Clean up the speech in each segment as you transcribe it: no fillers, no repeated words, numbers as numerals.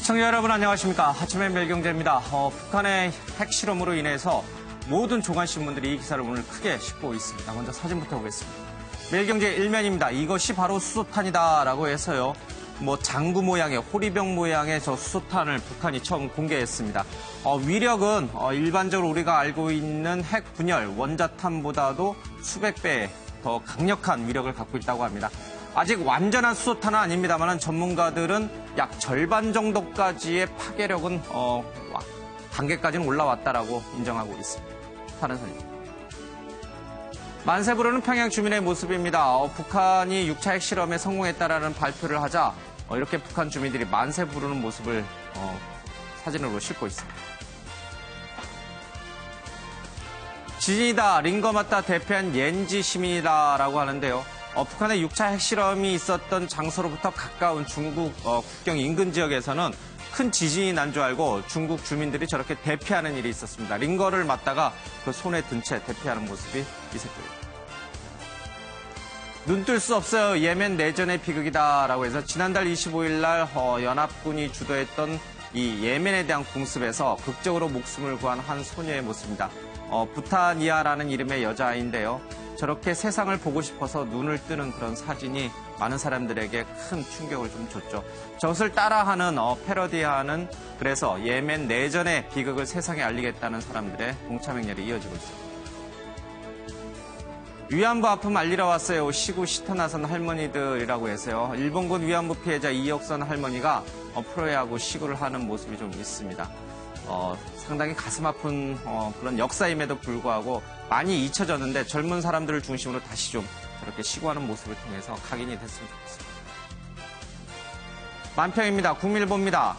시청자 여러분 안녕하십니까. 아침의 멜경제입니다. 북한의 핵실험으로 인해서 모든 조간신문들이 이 기사를 오늘 크게 싣고 있습니다. 먼저 사진부터 보겠습니다. 멜경제 일면입니다. 이것이 바로 수소탄이다라고 해서요. 장구 모양의 호리병 모양의 저 수소탄을 북한이 처음 공개했습니다. 위력은 일반적으로 우리가 알고 있는 핵 분열 원자탄보다도 수백 배 더 강력한 위력을 갖고 있다고 합니다. 아직 완전한 수소탄은 아닙니다만 전문가들은 약 절반 정도까지의 파괴력은 단계까지는 올라왔다라고 인정하고 있습니다. 다른 사진입니다. 만세 부르는 평양 주민의 모습입니다. 북한이 6차 핵실험에 성공했다라는 발표를 하자 이렇게 북한 주민들이 만세 부르는 모습을 사진으로 싣고 있습니다. 지진이다, 링거마타 대표한 옌지 시민이다라고 하는데요. 북한의 6차 핵실험이 있었던 장소로부터 가까운 중국 국경 인근 지역에서는 큰 지진이 난 줄 알고 중국 주민들이 저렇게 대피하는 일이 있었습니다. 링거를 맞다가 그 손에 든 채 대피하는 모습이 이색적입니다. 눈 뜰 수 없어요. 예멘 내전의 비극이다라고 해서 지난달 25일 날 연합군이 주도했던 이 예멘에 대한 공습에서 극적으로 목숨을 구한 한 소녀의 모습입니다. 부타니아라는 이름의 여자아이인데요. 저렇게 세상을 보고 싶어서 눈을 뜨는 그런 사진이 많은 사람들에게 큰 충격을 좀 줬죠. 저것을 따라하는, 패러디하는, 그래서 예멘 내전의 비극을 세상에 알리겠다는 사람들의 동참행렬이 이어지고 있습니다. 위안부 아픔 알리러 왔어요. 시구 시터 나선 할머니들이라고 해서요. 일본군 위안부 피해자 이혁선 할머니가 프로야구 시구를 하는 모습이 좀 있습니다. 상당히 가슴 아픈 그런 역사임에도 불구하고 많이 잊혀졌는데 젊은 사람들을 중심으로 다시 좀 저렇게 시구하는 모습을 통해서 각인이 됐으면 좋겠습니다. 만평입니다. 국민일보입니다.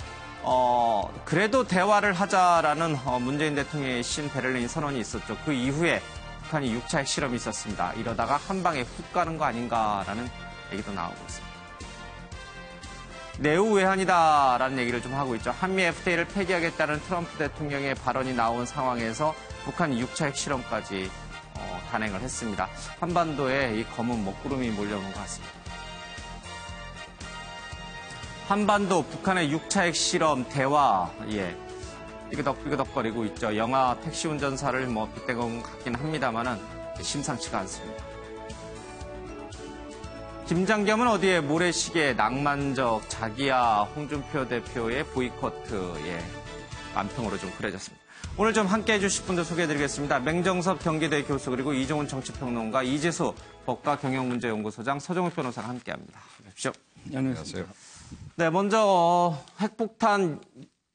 그래도 대화를 하자라는 문재인 대통령의 신베를린 선언이 있었죠. 그 이후에 북한이 6차 핵실험이 있었습니다. 이러다가 한 방에 훅 가는 거 아닌가라는 얘기도 나오고 있습니다. 내후외환이다라는 얘기를 좀 하고 있죠. 한미 FTA를 폐기하겠다는 트럼프 대통령의 발언이 나온 상황에서 북한이 6차 핵실험까지 단행을 했습니다. 한반도에 이 검은 먹구름이 몰려오는 것 같습니다. 한반도 북한의 6차 핵실험 대화, 삐그덕삐그덕거리고 있죠. 영화 택시 운전사를 빗대건 것 같긴 합니다만은 심상치가 않습니다. 김장겸은 어디에 모래시계 낭만적 자기야 홍준표 대표의 보이코트 만평으로 좀 그려졌습니다. 오늘 좀 함께 해주실 분들 소개해드리겠습니다. 맹정섭 경기대 교수 그리고 이종훈 정치평론가 이재수 법과경영문제연구소장 서정욱 변호사가 함께합니다. 안녕하십시오. 안녕하세요. 네, 먼저 핵폭탄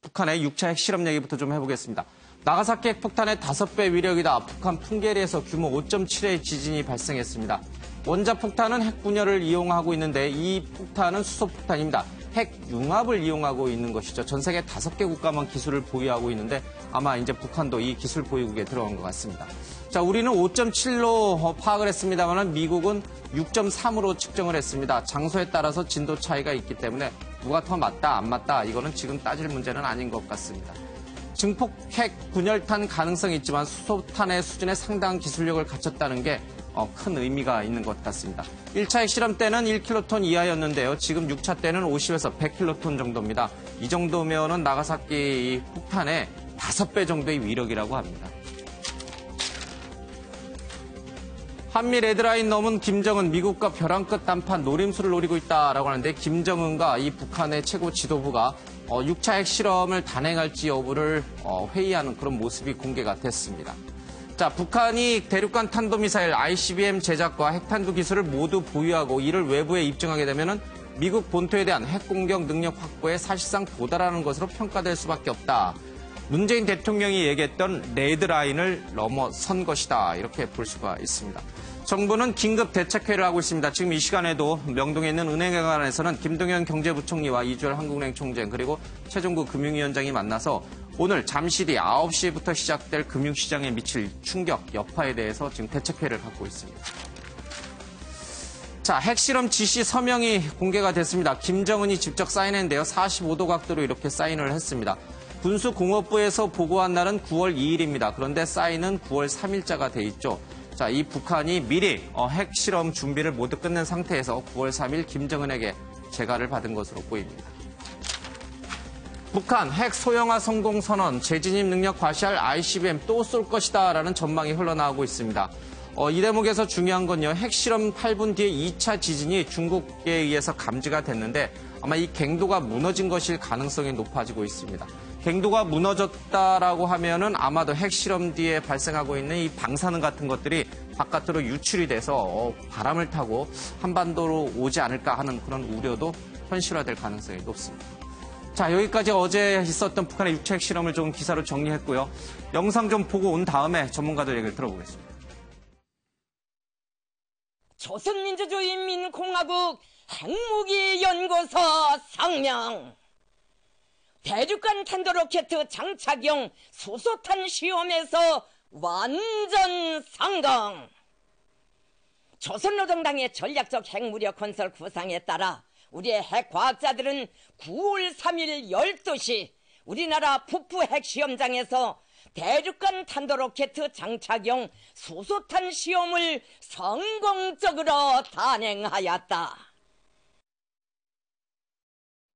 북한의 6차 핵실험 얘기부터 좀 해보겠습니다. 나가사키 핵폭탄의 5배 위력이다. 북한 풍계리에서 규모 5.7의 지진이 발생했습니다. 원자폭탄은 핵분열을 이용하고 있는데 이 폭탄은 수소폭탄입니다. 핵융합을 이용하고 있는 것이죠. 전 세계 5개 국가만 기술을 보유하고 있는데 아마 이제 북한도 이 기술 보유국에 들어간 것 같습니다. 자, 우리는 5.7로 파악을 했습니다만 미국은 6.3으로 측정을 했습니다. 장소에 따라서 진도 차이가 있기 때문에 누가 더 맞다 안 맞다 이거는 지금 따질 문제는 아닌 것 같습니다. 증폭 핵 분열탄 가능성이 있지만 수소탄의 수준에 상당한 기술력을 갖췄다는 게 큰 의미가 있는 것 같습니다. 1차 핵실험 때는 1킬로톤 이하였는데요. 지금 6차 때는 50에서 100킬로톤 정도입니다. 이 정도면은 나가사키 폭탄의 5배 정도의 위력이라고 합니다. 한미 레드라인 넘은 김정은 미국과 벼랑 끝 단판 노림수를 노리고 있다라고 하는데 김정은과 이 북한의 최고 지도부가 6차 핵실험을 단행할지 여부를 회의하는 그런 모습이 공개가 됐습니다. 자, 북한이 대륙간 탄도미사일 ICBM 제작과 핵탄두 기술을 모두 보유하고 이를 외부에 입증하게 되면은 미국 본토에 대한 핵공격 능력 확보에 사실상 도달하는 것으로 평가될 수밖에 없다. 문재인 대통령이 얘기했던 레드라인을 넘어선 것이다. 이렇게 볼 수가 있습니다. 정부는 긴급 대책회의를 하고 있습니다. 지금 이 시간에도 명동에 있는 은행회관에서는 김동연 경제부총리와 이주열 한국은행 총재 그리고 최종구 금융위원장이 만나서 오늘 잠시 뒤 9시부터 시작될 금융시장에 미칠 충격, 여파에 대해서 지금 대책회의를 갖고 있습니다. 자, 핵실험 지시 서명이 공개가 됐습니다. 김정은이 직접 사인했는데요. 45도 각도로 이렇게 사인을 했습니다. 군수공업부에서 보고한 날은 9월 2일입니다. 그런데 사인은 9월 3일자가 돼 있죠. 자, 이 북한이 미리 핵실험 준비를 모두 끝낸 상태에서 9월 3일 김정은에게 재가를 받은 것으로 보입니다. 북한 핵 소형화 성공 선언, 재진입 능력 과시할 ICBM 또 쏠 것이다라는 전망이 흘러나오고 있습니다. 이 대목에서 중요한 건요, 핵실험 8분 뒤에 2차 지진이 중국에 의해서 감지가 됐는데 아마 이 갱도가 무너진 것일 가능성이 높아지고 있습니다. 갱도가 무너졌다라고 하면은 아마도 핵실험 뒤에 발생하고 있는 이 방사능 같은 것들이 바깥으로 유출이 돼서 바람을 타고 한반도로 오지 않을까 하는 그런 우려도 현실화될 가능성이 높습니다. 자, 여기까지 어제 있었던 북한의 육체 핵실험을 좀 기사로 정리했고요. 영상 좀 보고 온 다음에 전문가들 얘기를 들어보겠습니다. 조선민주주의인민공화국 핵무기연구소 성명. 대륙간 탄도로켓 장착용 수소탄 시험에서 완전 성공. 조선노동당의 전략적 핵무력 건설 구상에 따라 우리의 핵과학자들은 9월 3일 12시 우리나라 북부 핵시험장에서 대륙간 탄도로켓 장착용 수소탄 시험을 성공적으로 단행하였다.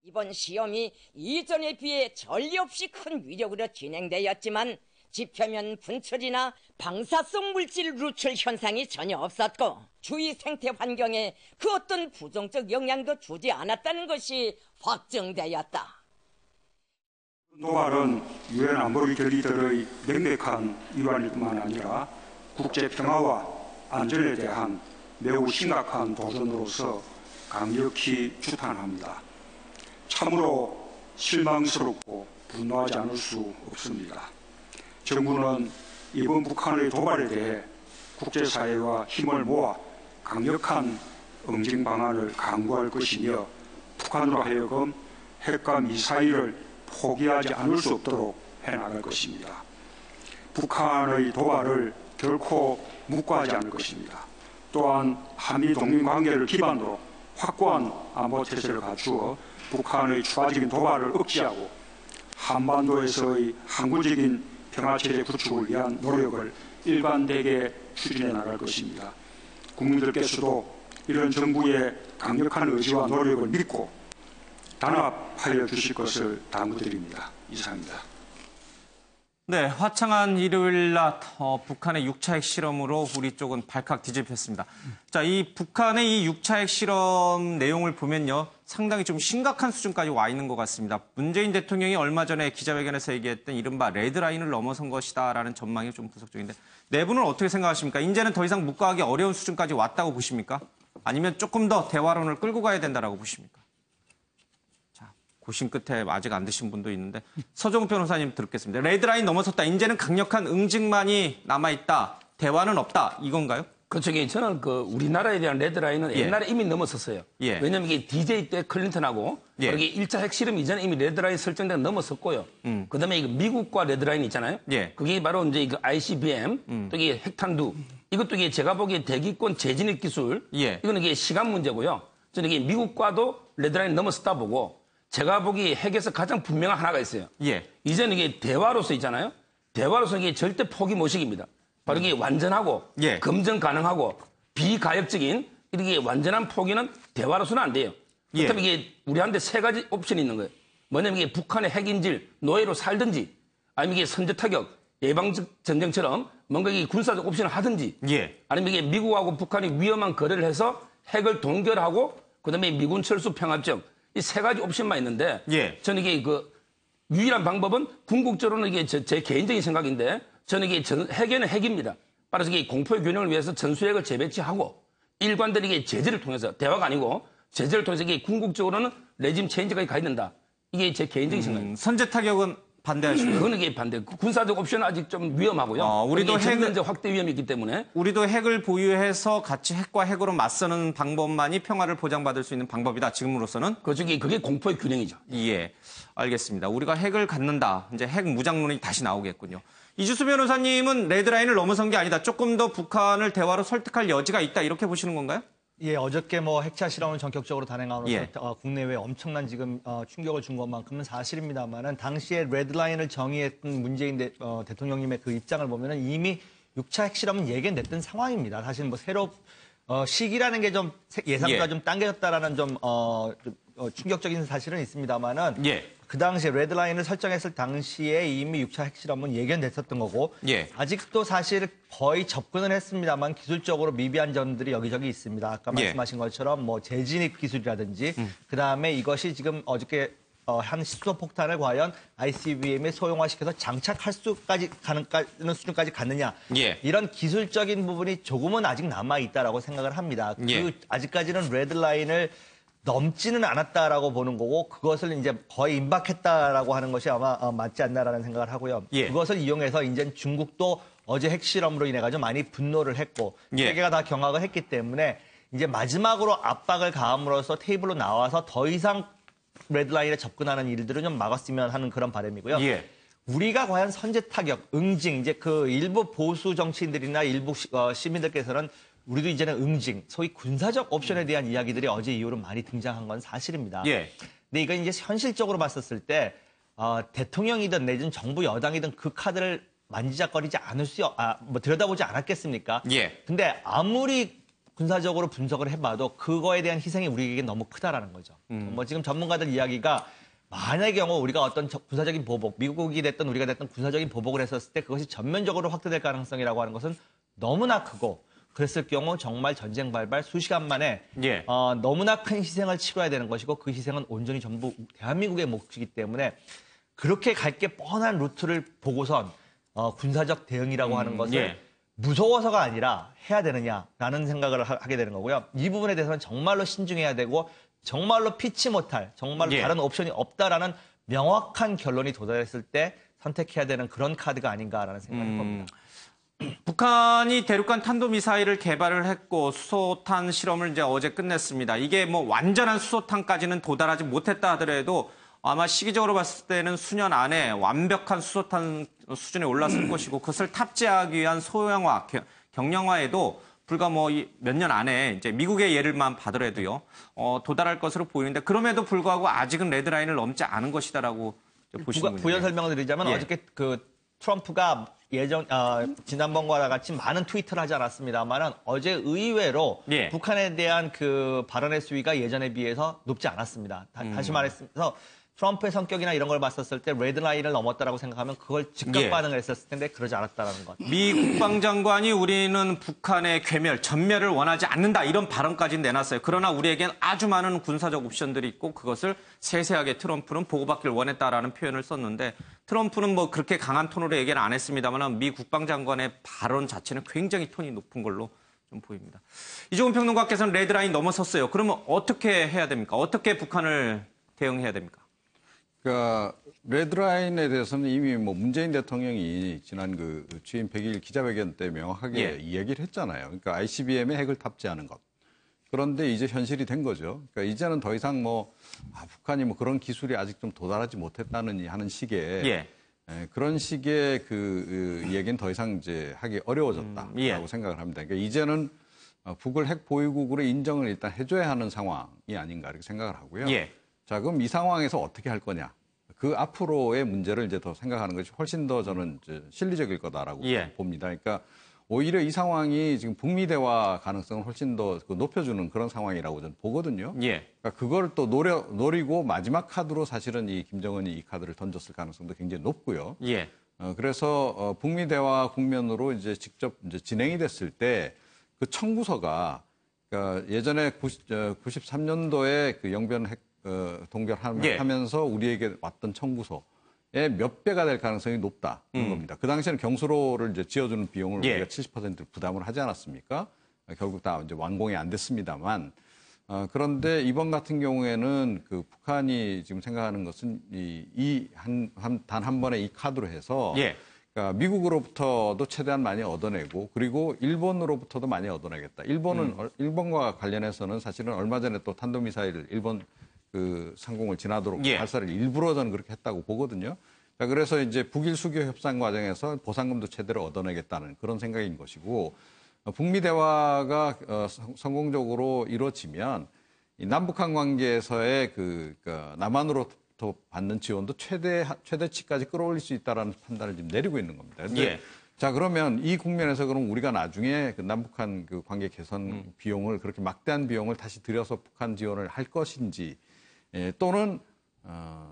이번 시험이 이전에 비해 전례 없이 큰 위력으로 진행되었지만 지표면 분출이나 방사성 물질 누출 현상이 전혀 없었고 주위 생태 환경에 그 어떤 부정적 영향도 주지 않았다는 것이 확정되었다. 도발은 유엔 안보리 결의들의 명백한 위반일 뿐만 아니라 국제 평화와 안전에 대한 매우 심각한 도전으로서 강력히 추탄합니다. 참으로 실망스럽고 분노하지 않을 수 없습니다. 정부는 이번 북한의 도발에 대해 국제사회와 힘을 모아 강력한 응징 방안을 강구할 것이며 북한으로 하여금 핵과 미사일을 포기하지 않을 수 없도록 해나갈 것입니다. 북한의 도발을 결코 묵과하지 않을 것입니다. 또한 한미 동맹 관계를 기반으로 확고한 안보 태세를 갖추어 북한의 추가적인 도발을 억제하고 한반도에서의 항구적인 평화체제 구축을 위한 노력을 일관되게 추진해 나갈 것입니다. 국민들께서도 이런 정부의 강력한 의지와 노력을 믿고 단합하여 주실 것을 당부드립니다. 이상입니다. 네, 화창한 일요일 낮 북한의 6차 핵실험으로 우리 쪽은 발칵 뒤집혔습니다. 자, 이 북한의 이 6차 핵실험 내용을 보면요, 상당히 좀 심각한 수준까지 와 있는 것 같습니다. 문재인 대통령이 얼마 전에 기자회견에서 얘기했던 이른바 레드라인을 넘어선 것이다라는 전망이 좀 부석적인데 내부는 어떻게 생각하십니까? 이제는 더 이상 묵과하기 어려운 수준까지 왔다고 보십니까? 아니면 조금 더 대화론을 끌고 가야 된다라고 보십니까? 고심 끝에 아직 안 드신 분도 있는데 서정우 변호사님 들었겠습니다. 레드라인 넘어섰다. 이제는 강력한 응징만이 남아있다. 대화는 없다. 이건가요? 그렇죠. 저는 우리나라에 대한 레드라인은 옛날에 이미 넘었었어요. 왜냐하면 이게 DJ 때 클린턴하고 이게 1차 핵실험 이전에 이미 레드라인 설정된 넘었었고요. 그다음에 이거 미국과 레드라인 있잖아요. 그게 바로 이제 그 ICBM 또 이게 핵탄두 이것도 이게 제가 보기에 대기권 재진입 기술 이거는 이게 시간 문제고요. 저는 이게 미국과도 레드라인 넘었었다 보고 제가 보기에 핵에서 가장 분명한 하나가 있어요. 이제는 이게 대화로서 있잖아요. 대화로서 이게 절대 포기 모식입니다. 바로 이게 완전하고 검증 가능하고 비가역적인 이렇게 완전한 포기는 대화로서는 안 돼요. 그렇다면 이게 우리한테 세 가지 옵션이 있는 거예요. 뭐냐면 이게 북한의 핵인질, 노예로 살든지 아니면 이게 선제 타격, 예방적 전쟁처럼 뭔가 이게 군사적 옵션을 하든지 아니면 이게 미국하고 북한이 위험한 거래를 해서 핵을 동결하고 그다음에 미군 철수 평화적 이 세 가지 옵션만 있는데 저는 이게 유일한 방법은 궁극적으로는 이게 제 개인적인 생각인데 저는 이게 핵에는 핵입니다. 따라서 이게 공포의 균형을 위해서 전술핵을 재배치하고 일관된 이게 제재를 통해서 대화가 아니고 제재를 통해서 이게 궁극적으로는 레짐 체인지까지 가야 된다. 이게 제 개인적인 생각입니다. 선제 타격은 반대하시고요? 그거는 이게 반대. 군사적 옵션은 아직 좀 위험하고요. 우리도 핵은 확대 위험이 있기 때문에. 우리도 핵을 보유해서 같이 핵과 핵으로 맞서는 방법만이 평화를 보장받을 수 있는 방법이다. 지금으로서는. 그렇죠. 그게 공포의 균형이죠. 알겠습니다. 우리가 핵을 갖는다. 이제 핵 무장론이 다시 나오겠군요. 이주수 변호사님은 레드라인을 넘어선 게 아니다. 조금 더 북한을 대화로 설득할 여지가 있다. 이렇게 보시는 건가요? 어저께 핵차 실험을 전격적으로 단행함으로써 국내외에 엄청난 지금 충격을 준 것만큼은 사실입니다만은 당시에 레드라인을 정의했던 문재인 대통령님의 그 입장을 보면은 이미 6차 핵실험은 예견됐던 상황입니다. 사실 새로 시기라는 게 좀 예상보다 좀 당겨졌다라는 좀 충격적인 사실은 있습니다만은 그 당시에 레드라인을 설정했을 당시에 이미 6차 핵실험은 예견됐었던 거고 예. 아직도 사실 거의 접근은 했습니다만 기술적으로 미비한 점들이 여기저기 있습니다. 아까 말씀하신 것처럼 뭐 재진입 기술이라든지 그다음에 이것이 지금 어저께 한 수소폭탄을 과연 ICBM에 소형화시켜서 장착할 수까지 가는 수준까지 갔느냐. 예. 이런 기술적인 부분이 조금은 아직 남아있다라고 생각을 합니다. 예. 아직까지는 레드라인을 넘지는 않았다라고 보는 거고 그것을 이제 거의 임박했다라고 하는 것이 아마 맞지 않나라는 생각을 하고요. 예. 그것을 이용해서 이제 중국도 어제 핵실험으로 인해 가지고 많이 분노를 했고 예. 세계가 다 경악을 했기 때문에 이제 마지막으로 압박을 가함으로써 테이블로 나와서 더 이상 레드라인에 접근하는 일들을 좀 막았으면 하는 그런 바람이고요. 예. 우리가 과연 선제 타격, 응징, 이제 그 일부 보수 정치인들이나 일부 시민들께서는 우리도 이제는 응징, 소위 군사적 옵션에 대한 이야기들이 어제 이후로 많이 등장한 건 사실입니다. 예. 근데 이건 이제 현실적으로 봤었을 때 대통령이든 내지는 정부 여당이든 그 카드를 만지작거리지 않을 들여다보지 않았겠습니까? 예. 근데 아무리 군사적으로 분석을 해봐도 그거에 대한 희생이 우리에게 너무 크다라는 거죠. 뭐 지금 전문가들 이야기가 만약의 경우 우리가 어떤 군사적인 보복, 미국이 됐든 우리가 됐든 군사적인 보복을 했었을 때 그것이 전면적으로 확대될 가능성이라고 하는 것은 너무나 크고 그랬을 경우 정말 전쟁 발발 수시간 만에 예. 너무나 큰 희생을 치러야 되는 것이고 그 희생은 온전히 전부 대한민국의 몫이기 때문에 그렇게 갈 게 뻔한 루트를 보고선 군사적 대응이라고 하는 것을 예. 무서워서가 아니라 해야 되느냐라는 생각을 하게 되는 거고요. 이 부분에 대해서는 정말로 신중해야 되고 정말로 피치 못할 정말로 예. 다른 옵션이 없다라는 명확한 결론이 도달했을 때 선택해야 되는 그런 카드가 아닌가라는 생각을 해봅니다. 북한이 대륙간 탄도미사일을 개발을 했고 수소탄 실험을 이제 어제 끝냈습니다. 이게 뭐 완전한 수소탄까지는 도달하지 못했다 하더라도 아마 시기적으로 봤을 때는 수년 안에 완벽한 수소탄 수준에 올랐을 것이고 그것을 탑재하기 위한 소형화, 경량화에도 불과 뭐 몇 년 안에 이제 미국의 예를만 봐더라도요 도달할 것으로 보이는데 그럼에도 불구하고 아직은 레드라인을 넘지 않은 것이다라고 보시는군요. 부연 설명을 드리자면 예. 어저께 그 트럼프가 지난번과 같이 많은 트위터를 하지 않았습니다만은 어제 의외로 예. 북한에 대한 그 발언의 수위가 예전에 비해서 높지 않았습니다. 다시 말해서 트럼프의 성격이나 이런 걸 봤었을 때 레드라인을 넘었다라고 생각하면 그걸 즉각 예. 반응을 했었을 텐데 그러지 않았다라는 것. 미 국방장관이 우리는 북한의 괴멸, 전멸을 원하지 않는다 이런 발언까지 내놨어요. 그러나 우리에겐 아주 많은 군사적 옵션들이 있고 그것을 세세하게 트럼프는 보고받기를 원했다라는 표현을 썼는데 트럼프는 뭐 그렇게 강한 톤으로 얘기는 안 했습니다만 미 국방장관의 발언 자체는 굉장히 톤이 높은 걸로 좀 보입니다. 이종훈 평론가께서는 레드라인 넘어섰어요. 그러면 어떻게 해야 됩니까? 어떻게 북한을 대응해야 됩니까? 그러니까 레드라인에 대해서는 이미 뭐 문재인 대통령이 지난 그 취임 100일 기자회견 때 명확하게 얘기를 했잖아요. 그러니까 ICBM에 핵을 탑재하는 것. 그런데 이제 현실이 된 거죠. 그러니까 이제는 더 이상 뭐 북한이 뭐 그런 기술이 아직 좀 도달하지 못했다는 하는 식의 그런 식의 그 얘기는 더 이상 이제 하기 어려워졌다라고 생각을 합니다. 그러니까 이제는 북을 핵 보유국으로 인정을 일단 해줘야 하는 상황이 아닌가 이렇게 생각을 하고요. 자, 그럼 이 상황에서 어떻게 할 거냐? 그 앞으로의 문제를 이제 더 생각하는 것이 훨씬 더 저는 이제 실리적일 거다라고 봅니다. 그러니까 오히려 이 상황이 지금 북미 대화 가능성을 훨씬 더 높여주는 그런 상황이라고 저는 보거든요. 그러니까 그걸 또 노리고 마지막 카드로 사실은 이 김정은이 이 카드를 던졌을 가능성도 굉장히 높고요. 그래서 북미 대화 국면으로 이제 직접 이제 진행이 됐을 때 그 청구서가 그러니까 예전에 93년도에 그 영변 핵 동결하면서 우리에게 왔던 청구서의 몇 배가 될 가능성이 높다는 겁니다. 그 당시에는 경수로를 이제 지어주는 비용을 우리가 70%를 부담을 하지 않았습니까? 결국 다 이제 완공이 안 됐습니다만 그런데 이번 같은 경우에는 그 북한이 지금 생각하는 것은 단 한 번에 이 카드로 해서 그러니까 미국으로부터도 최대한 많이 얻어내고 그리고 일본으로부터도 많이 얻어내겠다. 일본과 관련해서는 사실은 얼마 전에 또 탄도미사일 일본 그 상공을 지나도록 발사를 일부러 저는 그렇게 했다고 보거든요. 그래서 이제 북일 수교 협상 과정에서 보상금도 최대로 얻어내겠다는 그런 생각인 것이고 북미 대화가 성공적으로 이루어지면 이 남북한 관계에서의 그러니까 남한으로부터 받는 지원도 최대치까지 끌어올릴 수 있다라는 판단을 지금 내리고 있는 겁니다. 근데 자, 그러면 이 국면에서 그럼 우리가 나중에 그 남북한 그 관계 개선 비용을 그렇게 막대한 비용을 다시 들여서 북한 지원을 할 것인지 또는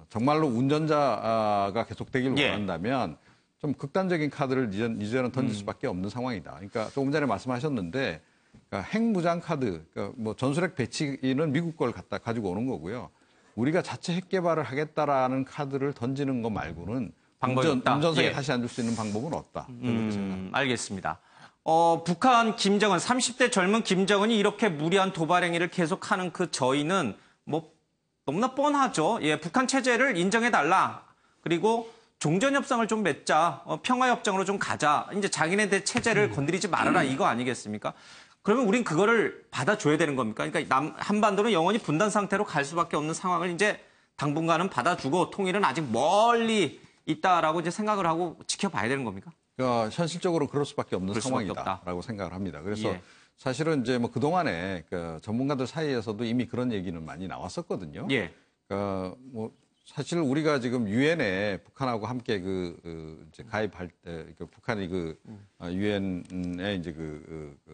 정말로 운전자가 계속되길 예. 원한다면 좀 극단적인 카드를 이제는 던질 수밖에 없는 상황이다. 그러니까 조금 전에 말씀하셨는데 그러니까 핵무장 카드, 그러니까 뭐 전술핵 배치는 미국 걸 가지고 오는 거고요. 우리가 자체 핵 개발을 하겠다라는 카드를 던지는 것 말고는 방법이 없다. 운전석에 예. 다시 앉을 수 있는 방법은 없다. 그렇게 생각합니다. 알겠습니다. 북한 김정은, 30대 젊은 김정은이 이렇게 무리한 도발 행위를 계속하는 그 저희는 뭐 너무나 뻔하죠. 예, 북한 체제를 인정해달라. 그리고 종전협상을 좀 맺자. 평화협정으로 좀 가자. 이제 자기네들 체제를 건드리지 말아라. 이거 아니겠습니까? 그러면 우린 그거를 받아줘야 되는 겁니까? 그러니까 한반도는 영원히 분단 상태로 갈 수밖에 없는 상황을 이제 당분간은 받아주고 통일은 아직 멀리 있다라고 이제 생각을 하고 지켜봐야 되는 겁니까? 현실적으로 그럴 수밖에 없는 그럴 수밖에 상황이다라고 생각을 합니다. 그래서 예. 사실은 이제 뭐 그동안에 전문가들 사이에서도 이미 그런 얘기는 많이 나왔었거든요. 예. 뭐 사실 우리가 지금 유엔에 북한하고 함께 이제 가입할 때 북한이 유엔에 이제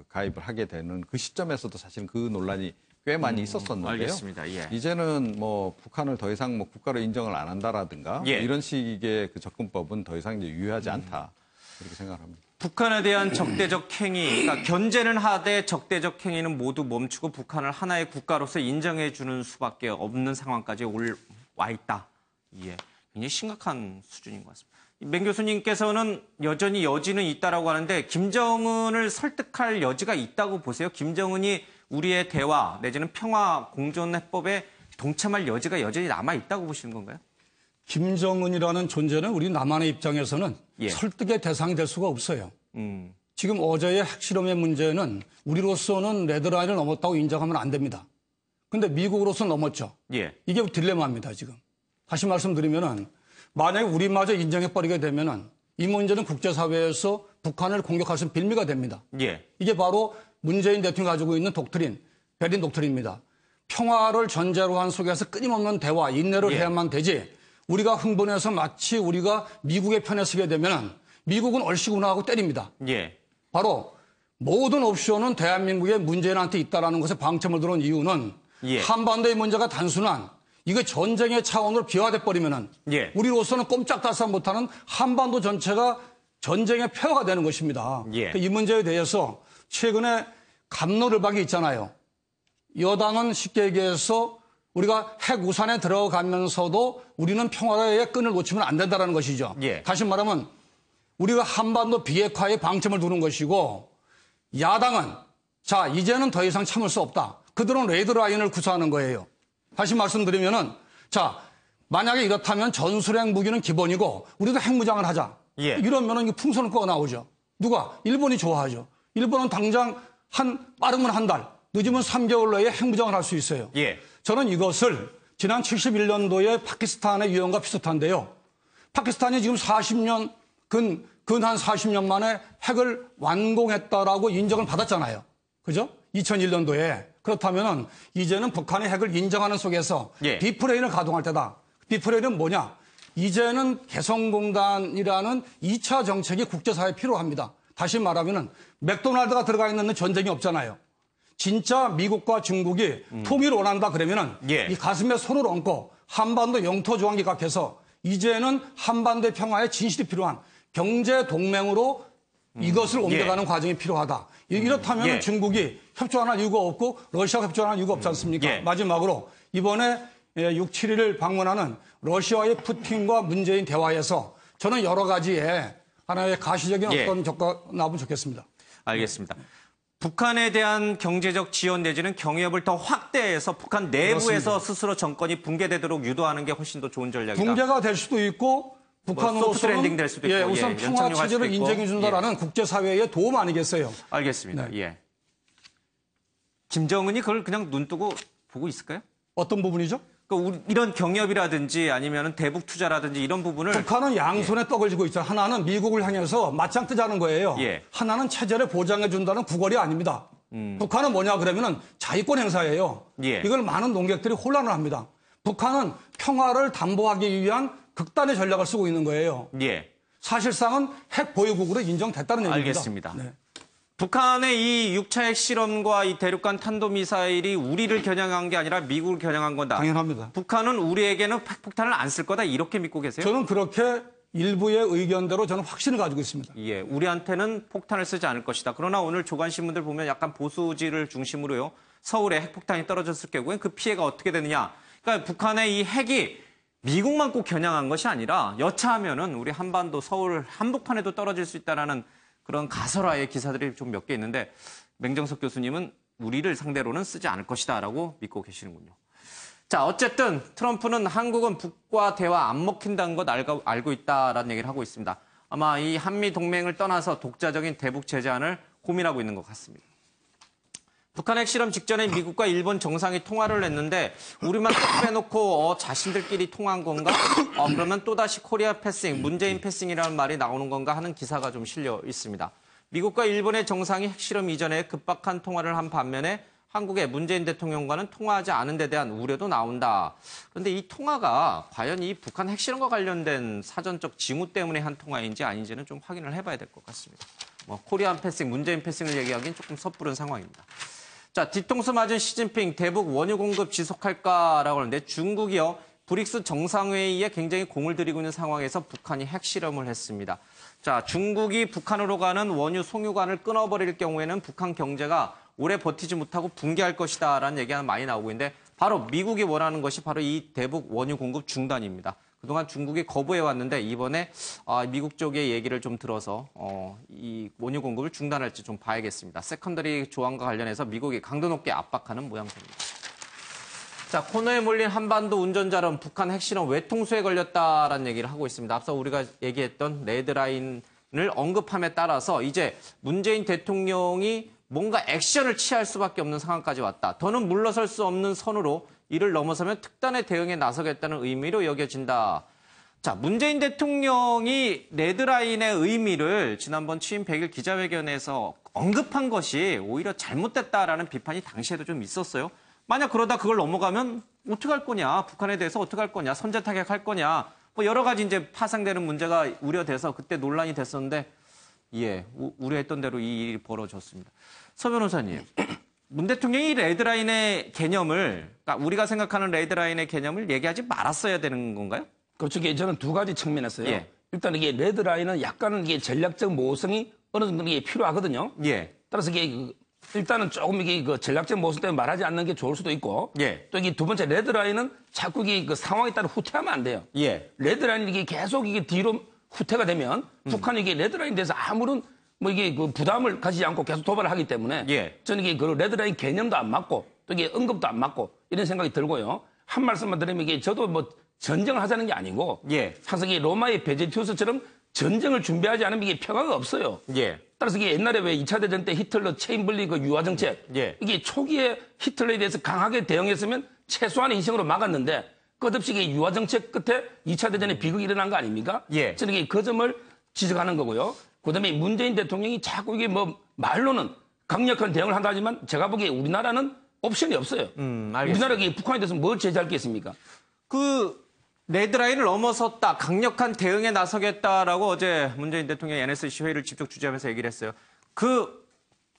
가입을 하게 되는 그 시점에서도 사실 그 논란이 꽤 많이 있었었는데요. 알겠습니다. 예. 이제는 뭐 북한을 더 이상 뭐 국가로 인정을 안 한다라든가 예. 뭐 이런 식의 그 접근법은 더 이상 이제 유효하지 않다 이렇게 생각합니다. 북한에 대한 적대적 행위, 그러니까 견제는 하되 적대적 행위는 모두 멈추고 북한을 하나의 국가로서 인정해주는 수밖에 없는 상황까지 와 있다. 예, 굉장히 심각한 수준인 것 같습니다. 맹 교수님께서는 여전히 여지는 있다라고 하는데 김정은을 설득할 여지가 있다고 보세요? 김정은이 우리의 대화 내지는 평화 공존해법에 동참할 여지가 여전히 남아 있다고 보시는 건가요? 김정은이라는 존재는 우리 남한의 입장에서는 예. 설득의 대상이 될 수가 없어요. 지금 어제의 핵실험의 문제는 우리로서는 레드라인을 넘었다고 인정하면 안 됩니다. 근데 미국으로서는 넘었죠. 예. 이게 딜레마입니다, 지금. 다시 말씀드리면은 만약에 우리마저 인정해버리게 되면은 이 문제는 국제사회에서 북한을 공격할 수 있는 빌미가 됩니다. 예. 이게 바로 문재인 대통령이 가지고 있는 독트린, 베린 독트린입니다. 평화를 전제로 한 속에서 끊임없는 대화, 인내를 예. 해야만 되지 우리가 흥분해서 마치 우리가 미국의 편에 서게 되면은 미국은 얼씨구나 하고 때립니다. 예. 바로 모든 옵션은 대한민국의 문재인한테 있다라는 것에 방점을 두는 이유는 예. 한반도의 문제가 단순한 이게 전쟁의 차원으로 비화돼 버리면은 예. 우리로서는 꼼짝달싹 못하는 한반도 전체가 전쟁의 폐허가 되는 것입니다. 예. 이 문제에 대해서 최근에 갑론을박이 있잖아요. 여당은 쉽게 얘기해서 우리가 핵우산에 들어가면서도 우리는 평화의 끈을 놓치면 안 된다는 것이죠. 예. 다시 말하면 우리가 한반도 비핵화에 방점을 두는 것이고 야당은 자 이제는 더 이상 참을 수 없다. 그들은 레드라인을 구사하는 거예요. 다시 말씀드리면은 자 만약에 이렇다면 전술핵 무기는 기본이고 우리도 핵무장을 하자. 예. 이러면은 풍선을 꺼 나오죠. 누가? 일본이 좋아하죠. 일본은 당장 빠르면 한 달, 늦으면 3개월 내에 핵무장을 할 수 있어요. 예. 저는 이것을 지난 71년도에 파키스탄의 유형과 비슷한데요. 파키스탄이 지금 40년, 근 한 40년 만에 핵을 완공했다라고 인정을 받았잖아요. 그죠? 2001년도에. 그렇다면은 이제는 북한의 핵을 인정하는 속에서 예. 디프레인을 가동할 때다. 디프레인은 뭐냐? 이제는 개성공단이라는 2차 정책이 국제사회에 필요합니다. 다시 말하면은 맥도날드가 들어가 있는 전쟁이 없잖아요. 진짜 미국과 중국이 통일을 원한다 그러면은 예. 이 가슴에 손을 얹고 한반도 영토 조항 기각해서 이제는 한반도의 평화에 진실이 필요한 경제 동맹으로 이것을 옮겨가는 과정이 필요하다. 이렇다면 예. 중국이 협조할 이유가 없고 러시아가 협조할 이유가 없지 않습니까? 예. 마지막으로 이번에 6, 7일을 방문하는 러시아의 푸틴과 문재인 대화에서 저는 여러 가지의 하나의 가시적인 예. 어떤 적과 나오면 좋겠습니다. 알겠습니다. 북한에 대한 경제적 지원 내지는 경협을 더 확대해서 북한 내부에서 그렇습니다. 스스로 정권이 붕괴되도록 유도하는 게 훨씬 더 좋은 전략이다. 붕괴가 될 수도 있고 북한으로서는 소프트 랜딩 될 수도 있고, 우선 예, 평화 연착륙할 체제를 수도 있고. 인정해 준다라는 국제사회의 도움 아니겠어요? 알겠습니다. 네. 예. 김정은이 그걸 그냥 눈 뜨고 보고 있을까요? 어떤 부분이죠? 그러니까 이런 경협이라든지 아니면 대북 투자라든지 이런 부분을 북한은 양손에 떡을 쥐고 있어요. 하나는 미국을 향해서 맞짱 뜨자는 거예요. 예. 하나는 체제를 보장해 준다는 구걸이 아닙니다. 북한은 뭐냐 그러면은 자위권 행사예요. 예. 이걸 많은 농객들이 혼란을 합니다. 북한은 평화를 담보하기 위한 극단의 전략을 쓰고 있는 거예요. 예. 사실상은 핵 보유국으로 인정됐다는 얘기입니다. 알겠습니다. 네. 북한의 이 6차 핵실험과 이 대륙간 탄도미사일이 우리를 겨냥한 게 아니라 미국을 겨냥한 거다. 당연합니다. 북한은 우리에게는 핵폭탄을 안 쓸 거다 이렇게 믿고 계세요? 저는 그렇게 일부의 의견대로 저는 확신을 가지고 있습니다. 예, 우리한테는 폭탄을 쓰지 않을 것이다. 그러나 오늘 조간신문들 보면 약간 보수지를 중심으로요. 서울에 핵폭탄이 떨어졌을 경우에 그 피해가 어떻게 되느냐. 그러니까 북한의 이 핵이 미국만 꼭 겨냥한 것이 아니라 여차하면은 우리 한반도 서울 한복판에도 떨어질 수 있다라는 그런 가설화의 기사들이 좀 몇 개 있는데 맹정석 교수님은 우리를 상대로는 쓰지 않을 것이다라고 믿고 계시는군요. 자, 어쨌든 트럼프는 한국은 북과 대화 안 먹힌다는 것 알고 있다라는 얘기를 하고 있습니다. 아마 이 한미 동맹을 떠나서 독자적인 대북 제재안을 고민하고 있는 것 같습니다. 북한 핵실험 직전에 미국과 일본 정상이 통화를 했는데 우리만 딱 빼놓고 자신들끼리 통화한 건가? 그러면 또다시 코리아 패싱, 문재인 패싱이라는 말이 나오는 건가 하는 기사가 좀 실려 있습니다. 미국과 일본의 정상이 핵실험 이전에 급박한 통화를 한 반면에 한국의 문재인 대통령과는 통화하지 않은 데 대한 우려도 나온다. 그런데 이 통화가 과연 이 북한 핵실험과 관련된 사전적 징후 때문에 한 통화인지 아닌지는 좀 확인을 해봐야 될 것 같습니다. 코리안 패싱, 문재인 패싱을 얘기하기는 조금 섣부른 상황입니다. 자, 뒤통수 맞은 시진핑 대북 원유 공급 지속할까라고 하는데 중국이요. 브릭스 정상회의에 굉장히 공을 들이고 있는 상황에서 북한이 핵실험을 했습니다. 자, 중국이 북한으로 가는 원유 송유관을 끊어버릴 경우에는 북한 경제가 오래 버티지 못하고 붕괴할 것이다라는 얘기가 많이 나오고 있는데 바로 미국이 원하는 것이 바로 이 대북 원유 공급 중단입니다. 그동안 중국이 거부해왔는데 이번에 미국 쪽의 얘기를 좀 들어서 이 원유 공급을 중단할지 좀 봐야겠습니다. 세컨더리 조항과 관련해서 미국이 강도 높게 압박하는 모양새입니다. 자, 코너에 몰린 한반도 운전자론 북한 핵실험 외통수에 걸렸다라는 얘기를 하고 있습니다. 앞서 우리가 얘기했던 레드라인을 언급함에 따라서 이제 문재인 대통령이 뭔가 액션을 취할 수밖에 없는 상황까지 왔다. 더는 물러설 수 없는 선으로 이를 넘어서면 특단의 대응에 나서겠다는 의미로 여겨진다. 자, 문재인 대통령이 레드라인의 의미를 지난번 취임 100일 기자회견에서 언급한 것이 오히려 잘못됐다라는 비판이 당시에도 좀 있었어요. 만약 그러다 그걸 넘어가면 어떻게 할 거냐, 북한에 대해서 어떻게 할 거냐, 선제 타격할 거냐, 여러 가지 이제 파생되는 문제가 우려돼서 그때 논란이 됐었는데, 예, 우려했던 대로 이 일이 벌어졌습니다. 서 변호사님, 문 대통령이 레드라인의 개념을, 그러니까 우리가 생각하는 레드라인의 개념을 얘기하지 말았어야 되는 건가요? 그렇죠. 저는 두 가지 측면에서요. 예. 일단 이게 레드라인은 약간은 이게 전략적 모성이 어느 정도 이게 필요하거든요. 예. 따라서 이게 일단은 조금 이게 그 전략적 모성 때문에 말하지 않는 게 좋을 수도 있고. 예. 또 이게 두 번째 레드라인은 자꾸 이게 그 상황에 따라 후퇴하면 안 돼요. 예. 레드라인이 이게 계속 이게 뒤로 후퇴가 되면 북한이 이게 레드라인에 대해서 아무런 뭐 이게 그 부담을 가지지 않고 계속 도발을 하기 때문에 예. 저는 이게 그 레드라인 개념도 안 맞고 또 이게 언급도 안 맞고 이런 생각이 들고요. 한 말씀만 드리면 이게 저도 뭐 전쟁을 하자는 게 아니고 예. 항상 이 로마의 베제티우스처럼 전쟁을 준비하지 않으면 이게 평화가 없어요. 예. 따라서 이게 옛날에 왜 2차 대전 때 히틀러 체인벌리 그 유화 정책 예. 이게 초기에 히틀러에 대해서 강하게 대응했으면 최소한의 희생으로 막았는데 끝없이 이게 유화 정책 끝에 2차 대전에 비극이 일어난 거 아닙니까? 예. 저는 이게 그 점을 지적하는 거고요. 그다음에 문재인 대통령이 자꾸 이게 뭐 말로는 강력한 대응을 한다 하지만 제가 보기에 우리나라는 옵션이 없어요. 우리나라가 북한에 대해서 뭘 제재할 게 있습니까? 그 레드라인을 넘어섰다, 강력한 대응에 나서겠다라고 어제 문재인 대통령이 NSC 회의를 직접 주재하면서 얘기를 했어요. 그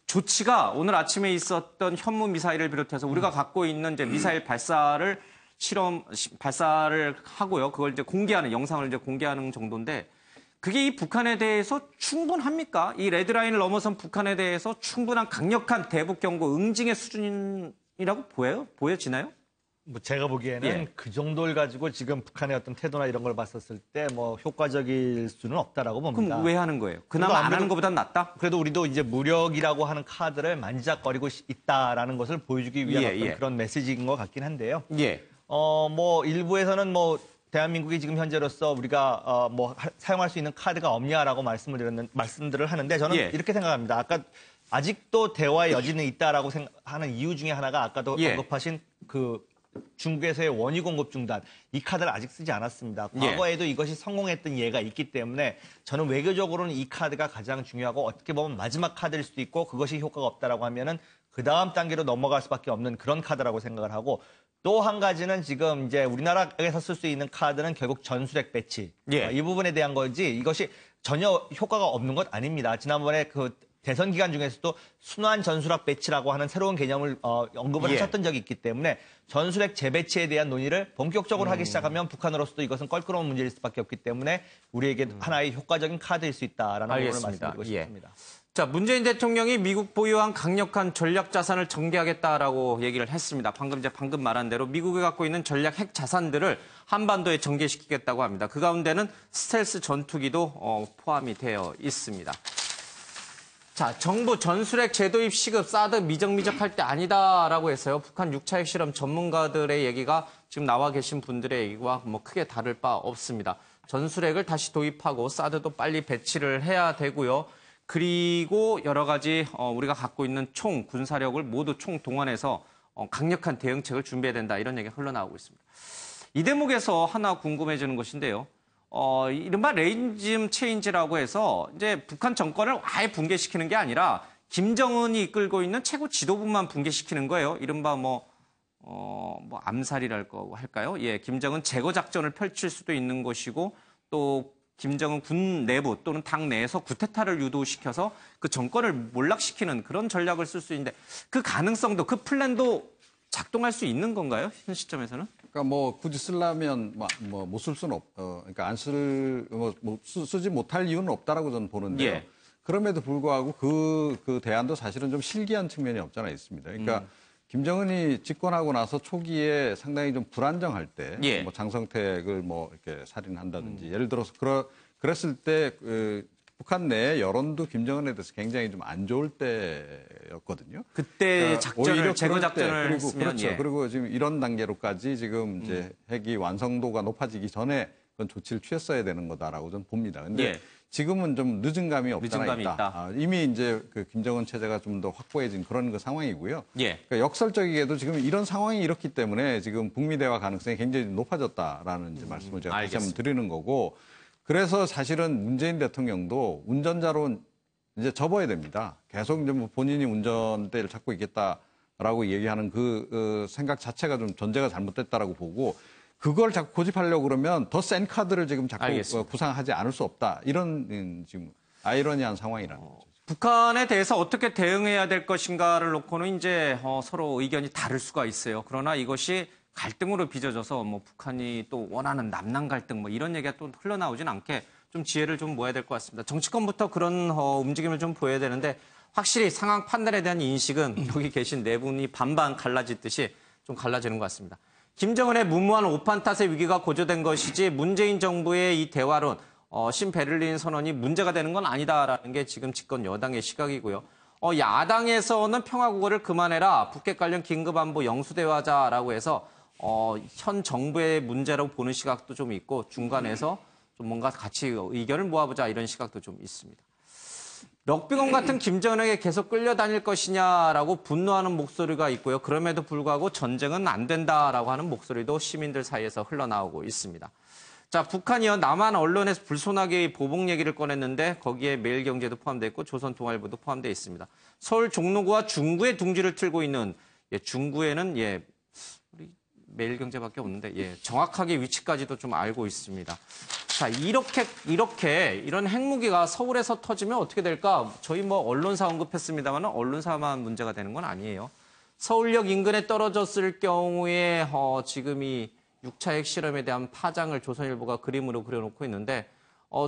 조치가 오늘 아침에 있었던 현무 미사일을 비롯해서 우리가 갖고 있는 이제 미사일 발사를 발사를 하고요. 그걸 이제 공개하는 영상을 이제 공개하는 정도인데 그게 이 북한에 대해서 충분합니까? 이 레드라인을 넘어선 북한에 대해서 충분한 강력한 대북 경고 응징의 수준이라고 보여지나요? 뭐 제가 보기에는 예. 그 정도를 가지고 지금 북한의 어떤 태도나 이런 걸 봤었을 때 뭐 효과적일 수는 없다라고 봅니다. 그럼 왜 하는 거예요? 그나마 안 하는 것보단 낫다? 그래도 우리도 이제 무력이라고 하는 카드를 만지작거리고 있다라는 것을 보여주기 위한 어떤 그런 메시지인 것 같긴 한데요. 예. 뭐 일부에서는 뭐 대한민국이 지금 현재로서 우리가 뭐 사용할 수 있는 카드가 없냐라고 말씀들을 하는데 저는 예. 이렇게 생각합니다. 아까 아직도 대화의 여지는 있다라고 생각하는 이유 중에 하나가 아까도 예. 언급하신 그 중국에서의 원유 공급 중단 이 카드를 아직 쓰지 않았습니다. 과거에도 이것이 성공했던 예가 있기 때문에 저는 외교적으로는 이 카드가 가장 중요하고 어떻게 보면 마지막 카드일 수도 있고 그것이 효과가 없다라고 하면은 그 다음 단계로 넘어갈 수밖에 없는 그런 카드라고 생각을 하고 또 한 가지는 지금 이제 우리나라에서 쓸 수 있는 카드는 결국 전술핵 배치 예. 이 부분에 대한 거지 이것이 전혀 효과가 없는 것 아닙니다. 지난번에 그 대선 기간 중에서도 순환 전술핵 배치라고 하는 새로운 개념을 언급을 하셨던 적이 있기 때문에 전술핵 재배치에 대한 논의를 본격적으로 하기 시작하면 북한으로서도 이것은 껄끄러운 문제일 수밖에 없기 때문에 우리에게 하나의 효과적인 카드일 수 있다라는 부분을 말씀드리고 싶습니다. 자, 문재인 대통령이 미국 보유한 강력한 전략 자산을 전개하겠다라고 얘기를 했습니다. 방금 말한 대로 미국이 갖고 있는 전략 핵 자산들을 한반도에 전개시키겠다고 합니다. 그 가운데는 스텔스 전투기도 포함이 되어 있습니다. 자, 정부 전술핵 재도입 시급 사드 미적미적할 때 아니다라고 해서요. 북한 6차 핵실험 전문가들의 얘기가 지금 나와 계신 분들의 얘기와 뭐 크게 다를 바 없습니다. 전술핵을 다시 도입하고 사드도 빨리 배치를 해야 되고요. 그리고 여러 가지 우리가 갖고 있는 총 군사력을 모두 총동원해서 강력한 대응책을 준비해야 된다. 이런 얘기가 흘러나오고 있습니다. 이 대목에서 하나 궁금해지는 것인데요. 이른바 레임즘 체인지라고 해서 이제 북한 정권을 아예 붕괴시키는 게 아니라 김정은이 이끌고 있는 최고 지도부만 붕괴시키는 거예요. 이른바 암살이랄 할까요? 예, 김정은 제거 작전을 펼칠 수도 있는 것이고 또 김정은 군 내부 또는 당 내에서 구테타를 유도시켜서 그 정권을 몰락시키는 그런 전략을 쓸 수 있는데 그 가능성도 그 플랜도 작동할 수 있는 건가요? 현 시점에서는? 그러니까 굳이 쓰려면 못 쓸 수는 그러니까 쓰지 못할 이유는 없다라고 저는 보는데요. 예. 그럼에도 불구하고 그 대안도 사실은 좀 실기한 측면이 없잖아 있습니다. 그러니까 김정은이 집권하고 나서 초기에 상당히 좀 불안정할 때, 예. 장성택을 이렇게 살인한다든지 예를 들어서 그랬을 때 북한 내 여론도 김정은에 대해서 굉장히 좀 안 좋을 때였거든요. 그때 오히려 제거 작전을 그리고 했으면, 그렇죠. 예. 그리고 지금 이런 단계로까지 지금 이제 핵이 완성도가 높아지기 전에 그런 조치를 취했어야 되는 거다라고 저는 봅니다. 근데 예. 지금은 좀 늦은 감이 없잖아 늦은 감이 있다. 이미 이제 그 김정은 체제가 좀 더 확고해진 그런 상황이고요. 예. 그러니까 역설적이게도 지금 이런 상황이 이렇기 때문에 지금 북미 대화 가능성이 굉장히 높아졌다라는 이제 말씀을 제가 다시 한번 드리는 거고. 그래서 사실은 문재인 대통령도 운전자로 이제 접어야 됩니다. 계속 이제 본인이 운전대를 잡고 있겠다라고 얘기하는 그 생각 자체가 좀 전제가 잘못됐다라고 보고 그걸 자꾸 고집하려고 그러면 더 센 카드를 지금 자꾸 구상하지 않을 수 없다. 이런 지금 아이러니한 상황이라는 거죠. 북한에 대해서 어떻게 대응해야 될 것인가를 놓고는 이제 서로 의견이 다를 수가 있어요. 그러나 이것이 갈등으로 빚어져서 북한이 또 원하는 남남 갈등 이런 얘기가 또 흘러나오진 않게 좀 지혜를 좀 모아야 될 것 같습니다. 정치권부터 그런 움직임을 좀 보여야 되는데 확실히 상황 판단에 대한 인식은 여기 계신 네 분이 반반 갈라지듯이 좀 갈라지는 것 같습니다. 김정은의 무모한 오판 탓의 위기가 고조된 것이지 문재인 정부의 이 대화론, 신베를린 선언이 문제가 되는 건 아니다라는 게 지금 집권 여당의 시각이고요. 야당에서는 평화구호를 그만해라, 북핵 관련 긴급안보 영수대화자라고 해서 현 정부의 문제라고 보는 시각도 좀 있고 중간에서 좀 뭔가 같이 의견을 모아보자 이런 시각도 좀 있습니다. 럭비공 같은 김정은에게 계속 끌려다닐 것이냐라고 분노하는 목소리가 있고요. 그럼에도 불구하고 전쟁은 안 된다라고 하는 목소리도 시민들 사이에서 흘러나오고 있습니다. 자, 북한이요. 남한 언론에서 불손하게 보복 얘기를 꺼냈는데 거기에 매일경제도 포함되어 있고 조선통일부도 포함되어 있습니다. 서울 종로구와 중구에 둥지를 틀고 있는 중구에는 우리 매일경제밖에 없는데 정확하게 위치까지도 좀 알고 있습니다. 자, 이런 핵무기가 서울에서 터지면 어떻게 될까? 저희 언론사 언급했습니다만 언론사만 문제가 되는 건 아니에요. 서울역 인근에 떨어졌을 경우에 지금 이 6차 핵실험에 대한 파장을 조선일보가 그림으로 그려놓고 있는데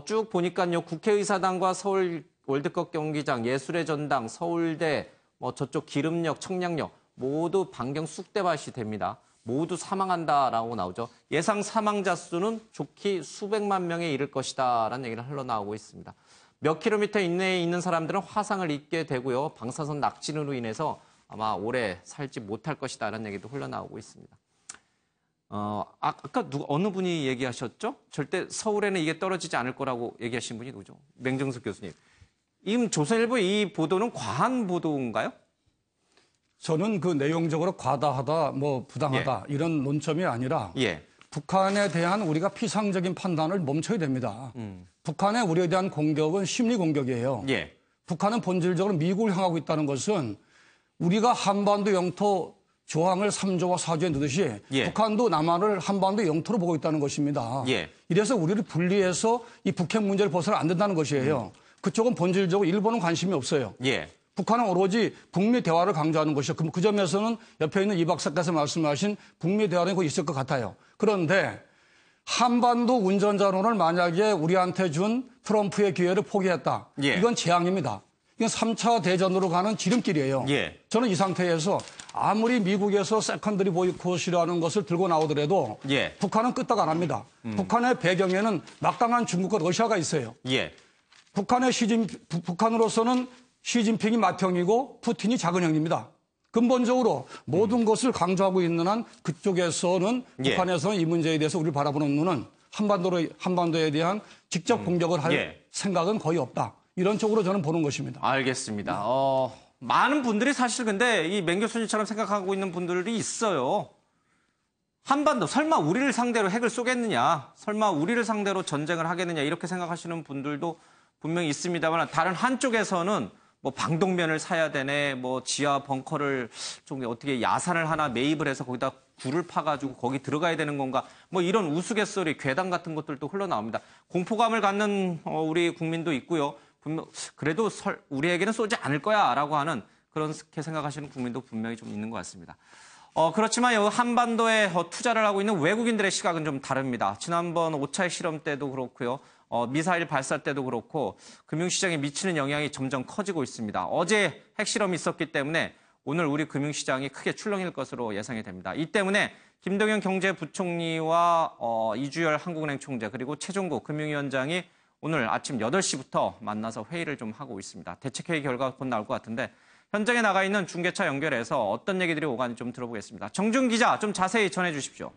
쭉 보니까요. 국회의사당과 서울 월드컵 경기장, 예술의 전당, 서울대, 저쪽 기름역, 청량역 모두 반경 쑥대밭이 됩니다. 모두 사망한다라고 나오죠. 예상 사망자 수는 좋게 수백만 명에 이를 것이다라는 얘기를 흘러나오고 있습니다. 몇 킬로미터 이내에 있는 사람들은 화상을 입게 되고요. 방사선 낙진으로 인해서 아마 오래 살지 못할 것이다라는 얘기도 흘러나오고 있습니다. 아까 어느 분이 얘기하셨죠? 절대 서울에는 이게 떨어지지 않을 거라고 얘기하신 분이 누구죠? 맹정숙 교수님. 지금 조선일보 이 보도는 과한 보도인가요? 저는 그 내용적으로 과다하다, 부당하다 이런 논점이 아니라 북한에 대한 우리가 피상적인 판단을 멈춰야 됩니다. 북한의 우리에 대한 공격은 심리 공격이에요. 북한은 본질적으로 미국을 향하고 있다는 것은 우리가 한반도 영토 조항을 3조와 4조에 넣듯이 북한도 남한을 한반도 영토로 보고 있다는 것입니다. 이래서 우리를 분리해서 이 북핵 문제를 벗어나 안 된다는 것이에요. 그쪽은 본질적으로 일본은 관심이 없어요. 예. 북한은 오로지 북미 대화를 강조하는 것이요. 그 점에서는 옆에 있는 이 박사께서 말씀하신 북미 대화는 곧 있을 것 같아요. 그런데 한반도 운전자론을 만약에 우리한테 준 트럼프의 기회를 포기했다. 예. 이건 재앙입니다. 이건 3차 대전으로 가는 지름길이에요. 예. 저는 이 상태에서 아무리 미국에서 세컨더리 보이콧이라는 것을 들고 나오더라도 예. 북한은 끄떡 안 합니다. 북한의 배경에는 막강한 중국과 러시아가 있어요. 예. 북한으로서는 시진핑이 맏형이고 푸틴이 작은 형입니다. 근본적으로 모든 것을 강조하고 있는 한 그쪽에서는 예. 북한에서는 이 문제에 대해서 우리를 바라보는 눈은 한반도에 대한 직접 공격을 할 예. 생각은 거의 없다. 이런 쪽으로 저는 보는 것입니다. 알겠습니다. 많은 분들이 사실 근데 이 맹 교수님처럼 생각하고 있는 분들이 있어요. 한반도 설마 우리를 상대로 핵을 쏘겠느냐, 설마 우리를 상대로 전쟁을 하겠느냐 이렇게 생각하시는 분들도 분명히 있습니다만 다른 한쪽에서는 뭐 방독면을 사야 되네, 뭐 지하 벙커를 좀 어떻게 야산을 하나 매입을 해서 거기다 굴을 파가지고 거기 들어가야 되는 건가, 뭐 이런 우스갯소리, 괴담 같은 것들도 흘러나옵니다. 공포감을 갖는 우리 국민도 있고요. 분명 그래도 우리에게는 쏘지 않을 거야라고 하는 그렇게 생각하시는 국민도 분명히 좀 있는 것 같습니다. 그렇지만 여기 한반도에 투자를 하고 있는 외국인들의 시각은 좀 다릅니다. 지난번 5차 핵실험 때도 그렇고요. 미사일 발사 때도 그렇고 금융시장에 미치는 영향이 점점 커지고 있습니다. 어제 핵실험이 있었기 때문에 오늘 우리 금융시장이 크게 출렁일 것으로 예상이 됩니다. 이 때문에 김동연 경제부총리와 이주열 한국은행 총재 그리고 최종구 금융위원장이 오늘 아침 8시부터 만나서 회의를 좀 하고 있습니다. 대책회의 결과가 곧 나올 것 같은데 현장에 나가 있는 중계차 연결해서 어떤 얘기들이 오가는지 좀 들어보겠습니다. 정준 기자, 좀 자세히 전해 주십시오.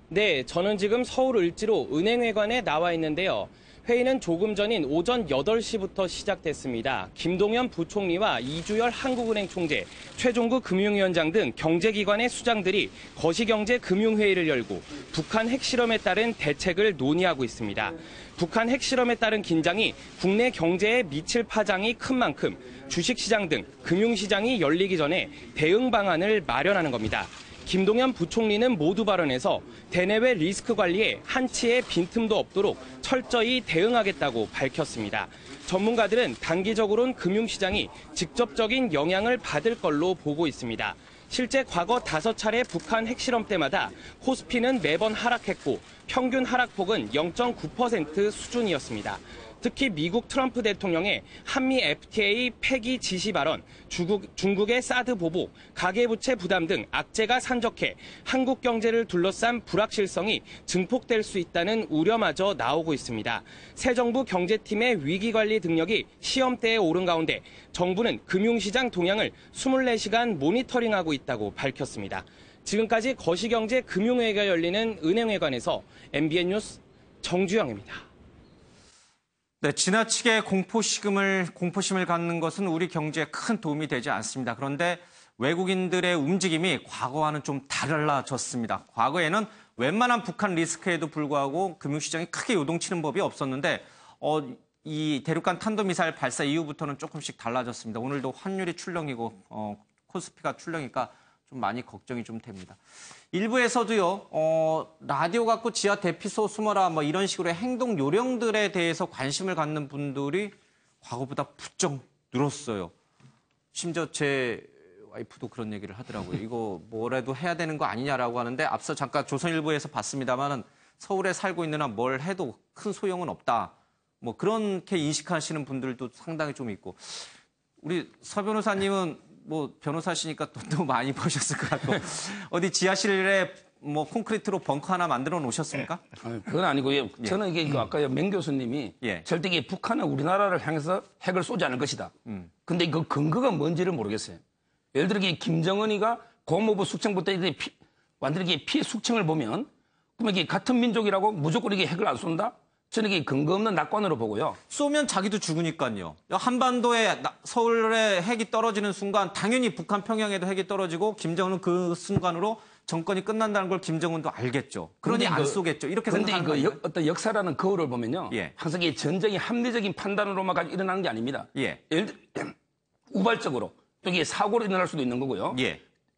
네, 저는 지금 서울 을지로 은행회관에 나와 있는데요. 회의는 조금 전인 오전 8시부터 시작됐습니다. 김동연 부총리와 이주열 한국은행 총재, 최종구 금융위원장 등 경제기관의 수장들이 거시경제금융회의를 열고 북한 핵실험에 따른 대책을 논의하고 있습니다. 북한 핵실험에 따른 긴장이 국내 경제에 미칠 파장이 큰 만큼 주식시장 등 금융시장이 열리기 전에 대응 방안을 마련하는 겁니다. 김동연 부총리는 모두 발언에서 대내외 리스크 관리에 한치의 빈틈도 없도록 철저히 대응하겠다고 밝혔습니다. 전문가들은 단기적으로는 금융시장이 직접적인 영향을 받을 걸로 보고 있습니다. 실제 과거 5차례 북한 핵실험 때마다 코스피는 매번 하락했고 평균 하락폭은 0.9% 수준이었습니다. 특히 미국 트럼프 대통령의 한미 FTA 폐기 지시 발언, 중국의 사드 보복, 가계부채 부담 등 악재가 산적해 한국 경제를 둘러싼 불확실성이 증폭될 수 있다는 우려마저 나오고 있습니다. 새 정부 경제팀의 위기관리 능력이 시험대에 오른 가운데 정부는 금융시장 동향을 24시간 모니터링하고 있다고 밝혔습니다. 지금까지 거시경제금융회의가 열리는 은행회관에서 MBN 뉴스 정주영입니다. 네, 지나치게 공포심을 갖는 것은 우리 경제에 큰 도움이 되지 않습니다. 그런데 외국인들의 움직임이 과거와는 좀 달라졌습니다. 과거에는 웬만한 북한 리스크에도 불구하고 금융시장이 크게 요동치는 법이 없었는데 이 대륙간 탄도미사일 발사 이후부터는 조금씩 달라졌습니다. 오늘도 환율이 출렁이고 코스피가 출렁이니까 좀 많이 걱정이 좀 됩니다. 일부에서도요, 라디오 갖고 지하 대피소 숨어라 뭐 이런 식으로 행동 요령들에 대해서 관심을 갖는 분들이 과거보다 부쩍 늘었어요. 심지어 제 와이프도 그런 얘기를 하더라고요. 이거 뭐라도 해야 되는 거 아니냐라고 하는데 앞서 잠깐 조선일보에서 봤습니다만은 서울에 살고 있는 한 뭘 해도 큰 소용은 없다. 뭐 그렇게 인식하시는 분들도 상당히 좀 있고. 우리 서 변호사님은 뭐 변호사시니까 돈도 많이 버셨을 것 같고 어디 지하실에 뭐 콘크리트로 벙커 하나 만들어 놓으셨습니까? 그건 아니고요. 저는 이게 아까 맹 교수님이 절대 이게 북한은 우리나라를 향해서 핵을 쏘지 않을 것이다. 근데 그 근거가 뭔지를 모르겠어요. 예를 들어 김정은이가 고모부 숙청부 때 완전히 피해 숙청을 보면 그러면 이게 같은 민족이라고 무조건 이게 핵을 안 쏜다? 저는 이게 근거 없는 낙관으로 보고요. 쏘면 자기도 죽으니까요. 한반도에 서울에 핵이 떨어지는 순간 당연히 북한 평양에도 핵이 떨어지고 김정은은 그 순간으로 정권이 끝난다는 걸 김정은도 알겠죠. 그러니 안 쏘겠죠. 이렇게 생각하는 거예요. 어떤 역사라는 거울을 보면요. 항상 이 전쟁이 합리적인 판단으로만 일어나는 게 아닙니다. 예를 들어 우발적으로 또 이게 사고로 일어날 수도 있는 거고요.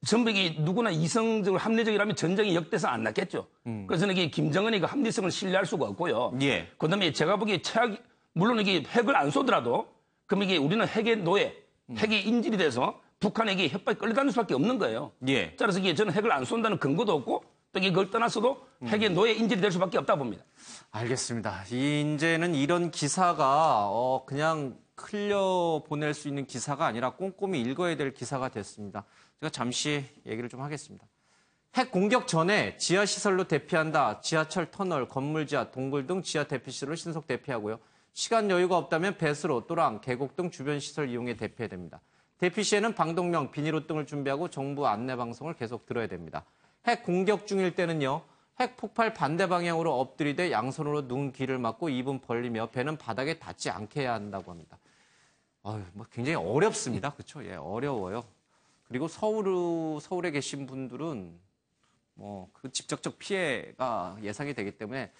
전부 이게 누구나 이성적으로 합리적이라면 전쟁이 역대상 안 났겠죠. 그래서 이게 김정은이 그 합리성을 신뢰할 수가 없고요. 예. 그다음에 제가 보기에 물론 이게 핵을 안 쏘더라도 그럼 이게 우리는 핵의 노예, 핵이 인질이 돼서 북한에게 협박이 끌려다닐 수밖에 없는 거예요. 예. 그래서 이게 저는 핵을 안 쏜다는 근거도 없고 또 이걸 떠났어도 핵의 노예 인질이 될 수밖에 없다 봅니다. 알겠습니다. 이제는 이런 기사가 그냥 흘려보낼 수 있는 기사가 아니라 꼼꼼히 읽어야 될 기사가 됐습니다. 제가 잠시 얘기를 좀 하겠습니다. 핵 공격 전에 지하시설로 대피한다. 지하철 터널, 건물 지하, 동굴 등 지하 대피시설을 신속 대피하고요. 시간 여유가 없다면 배수로, 또랑, 계곡 등 주변 시설 이용해 대피해야 됩니다. 대피 시에는 방독면, 비닐옷 등을 준비하고 정부 안내 방송을 계속 들어야 됩니다. 핵 공격 중일 때는요. 핵 폭발 반대 방향으로 엎드리되 양손으로 눈, 귀를 막고 입은 벌리며 배는 바닥에 닿지 않게 해야 한다고 합니다. 굉장히 어렵습니다. 그렇죠? 예, 어려워요. 그리고 서울에 계신 분들은 그 직접적 피해가 예상이 되기 때문에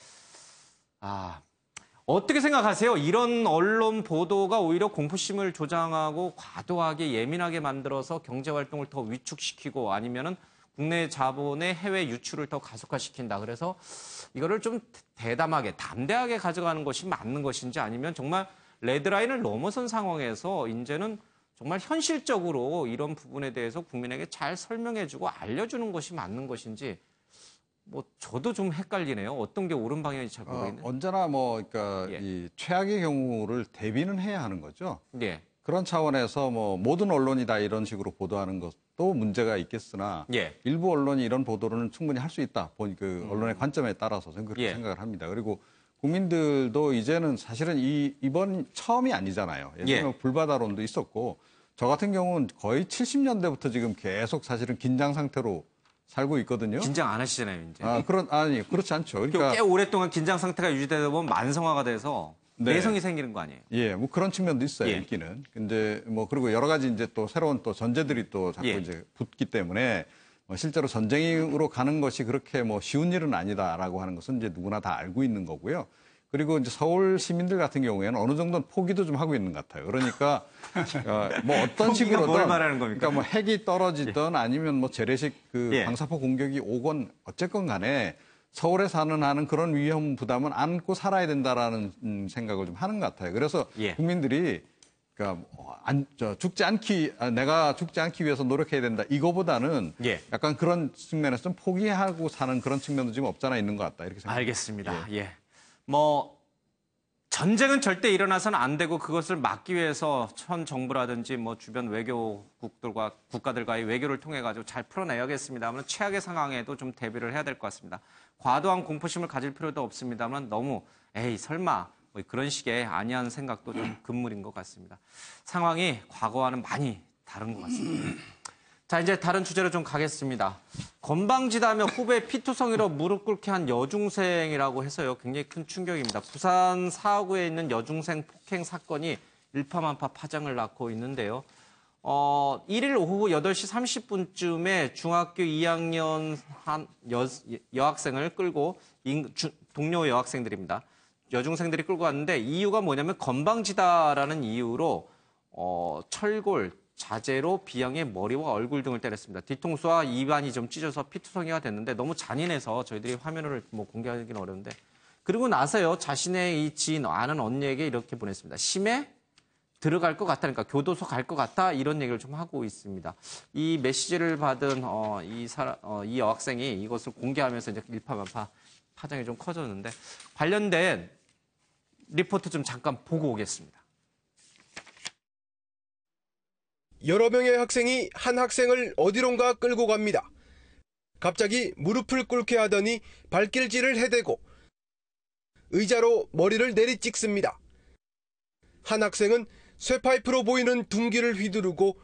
어떻게 생각하세요? 이런 언론 보도가 오히려 공포심을 조장하고 과도하게 예민하게 만들어서 경제 활동을 더 위축시키고 아니면은 국내 자본의 해외 유출을 더 가속화시킨다. 그래서 이거를 좀 대담하게, 담대하게 가져가는 것이 맞는 것인지 아니면 정말 레드라인을 넘어선 상황에서 이제는 정말 현실적으로 이런 부분에 대해서 국민에게 잘 설명해주고 알려주는 것이 맞는 것인지 저도 좀 헷갈리네요. 어떤 게 옳은 방향인지 잘 모르겠네요. 언제나 그러니까 예. 이 최악의 경우를 대비는 해야 하는 거죠. 예. 그런 차원에서 모든 언론이 다 이런 식으로 보도하는 것도 문제가 있겠으나 예. 일부 언론이 이런 보도는 충분히 할 수 있다. 그 언론의 관점에 따라서 저는 그렇게 예. 생각을 합니다. 그리고 국민들도 이제는 사실은 이번 처음이 아니잖아요. 예전에 예. 불바다론도 있었고 저 같은 경우는 거의 70년대부터 지금 계속 사실은 긴장 상태로 살고 있거든요. 긴장 안 하시잖아요, 이제. 그렇지 않죠. 그러니까 꽤 오랫동안 긴장 상태가 유지되다 보면 만성화가 돼서 네. 내성이 생기는 거 아니에요? 예, 그런 측면도 있어요, 예. 있기는. 근데 그리고 여러 가지 이제 또 새로운 또 전제들이 또 자꾸 예. 이제 붙기 때문에 실제로 전쟁으로 가는 것이 그렇게 쉬운 일은 아니다라고 하는 것은 이제 누구나 다 알고 있는 거고요. 그리고 이제 서울 시민들 같은 경우에는 어느 정도는 포기도 좀 하고 있는 것 같아요. 그러니까 어떤 식으로든 뭘 말하는 겁니까? 그러니까 핵이 떨어지든 아니면 재래식 예. 방사포 공격이 오건 어쨌건 간에 서울에 사는 한은 그런 위험 부담은 안고 살아야 된다라는 생각을 좀 하는 것 같아요. 그래서 예. 국민들이 그러니까 내가 죽지 않기 위해서 노력해야 된다. 이거보다는 예. 약간 그런 측면에서 좀 포기하고 사는 그런 측면도 지금 없잖아 있는 것 같다. 이렇게 생각합니다. 알겠습니다. 예. 전쟁은 절대 일어나서는 안 되고 그것을 막기 위해서 현 정부라든지 주변 외교국들과 국가들과의 외교를 통해 가지고 잘 풀어내야겠습니다만 최악의 상황에도 좀 대비를 해야 될 것 같습니다. 과도한 공포심을 가질 필요도 없습니다만 너무 설마 그런 식의 안이한 생각도 좀 금물인 것 같습니다. 상황이 과거와는 많이 다른 것 같습니다. 자, 이제 다른 주제로 좀 가겠습니다. 건방지다며 후배 피투성이로 무릎 꿇게 한 여중생이라고 해서요. 굉장히 큰 충격입니다. 부산 사구에 있는 여중생 폭행 사건이 일파만파 파장을 낳고 있는데요. 1일 오후 8시 30분쯤에 중학교 2학년 한 여학생을 끌고 동료 여학생들입니다. 여중생들이 끌고 왔는데 이유가 뭐냐면 건방지다라는 이유로 철골, 자재로 비양의 머리와 얼굴 등을 때렸습니다. 뒤통수와 입안이 좀 찢어서 피투성이가 됐는데 너무 잔인해서 저희들이 화면을 공개하기는 어려운데 그리고 나서요 자신의 이 지인 아는 언니에게 이렇게 보냈습니다. 심해 들어갈 것 같다니까 교도소 갈 것 같다 이런 얘기를 좀 하고 있습니다. 이 메시지를 받은 이 여학생이 이것을 공개하면서 이제 일파만파 파장이 좀 커졌는데 관련된 리포트 좀 잠깐 보고 오겠습니다. 여러 명의 학생이 한 학생을 어디론가 끌고 갑니다. 갑자기 무릎을 꿇게 하더니 발길질을 해대고 의자로 머리를 내리찍습니다. 한 학생은 쇠파이프로 보이는 둔기를 휘두르고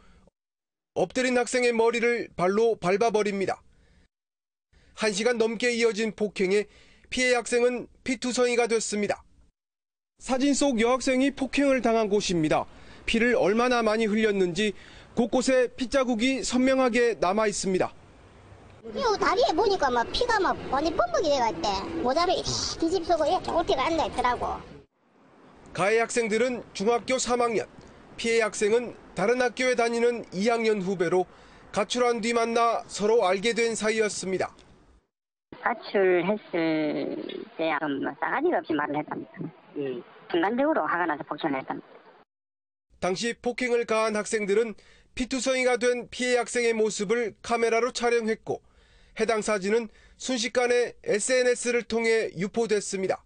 엎드린 학생의 머리를 발로 밟아버립니다. 1시간 넘게 이어진 폭행에 피해 학생은 피투성이가 됐습니다. 사진 속 여학생이 폭행을 당한 곳입니다. 피를 얼마나 많이 흘렸는지 곳곳에 핏자국이 선명하게 남아 있습니다. 이 다리에 보니까 피가 완전 뻔뻔히 돼갔대. 모자를 뒤집수고 어깨가 앉아 있더라고. 가해 학생들은 중학교 3학년, 피해 학생은 다른 학교에 다니는 2학년 후배로 가출한 뒤 만나 서로 알게 된 사이였습니다. 가출했을 때 싸가지가 없이 말을 했답니다. 순간적으로 화가 나서 폭행을 했답니다. 당시 폭행을 가한 학생들은 피투성이가 된 피해 학생의 모습을 카메라로 촬영했고 해당 사진은 순식간에 SNS를 통해 유포됐습니다.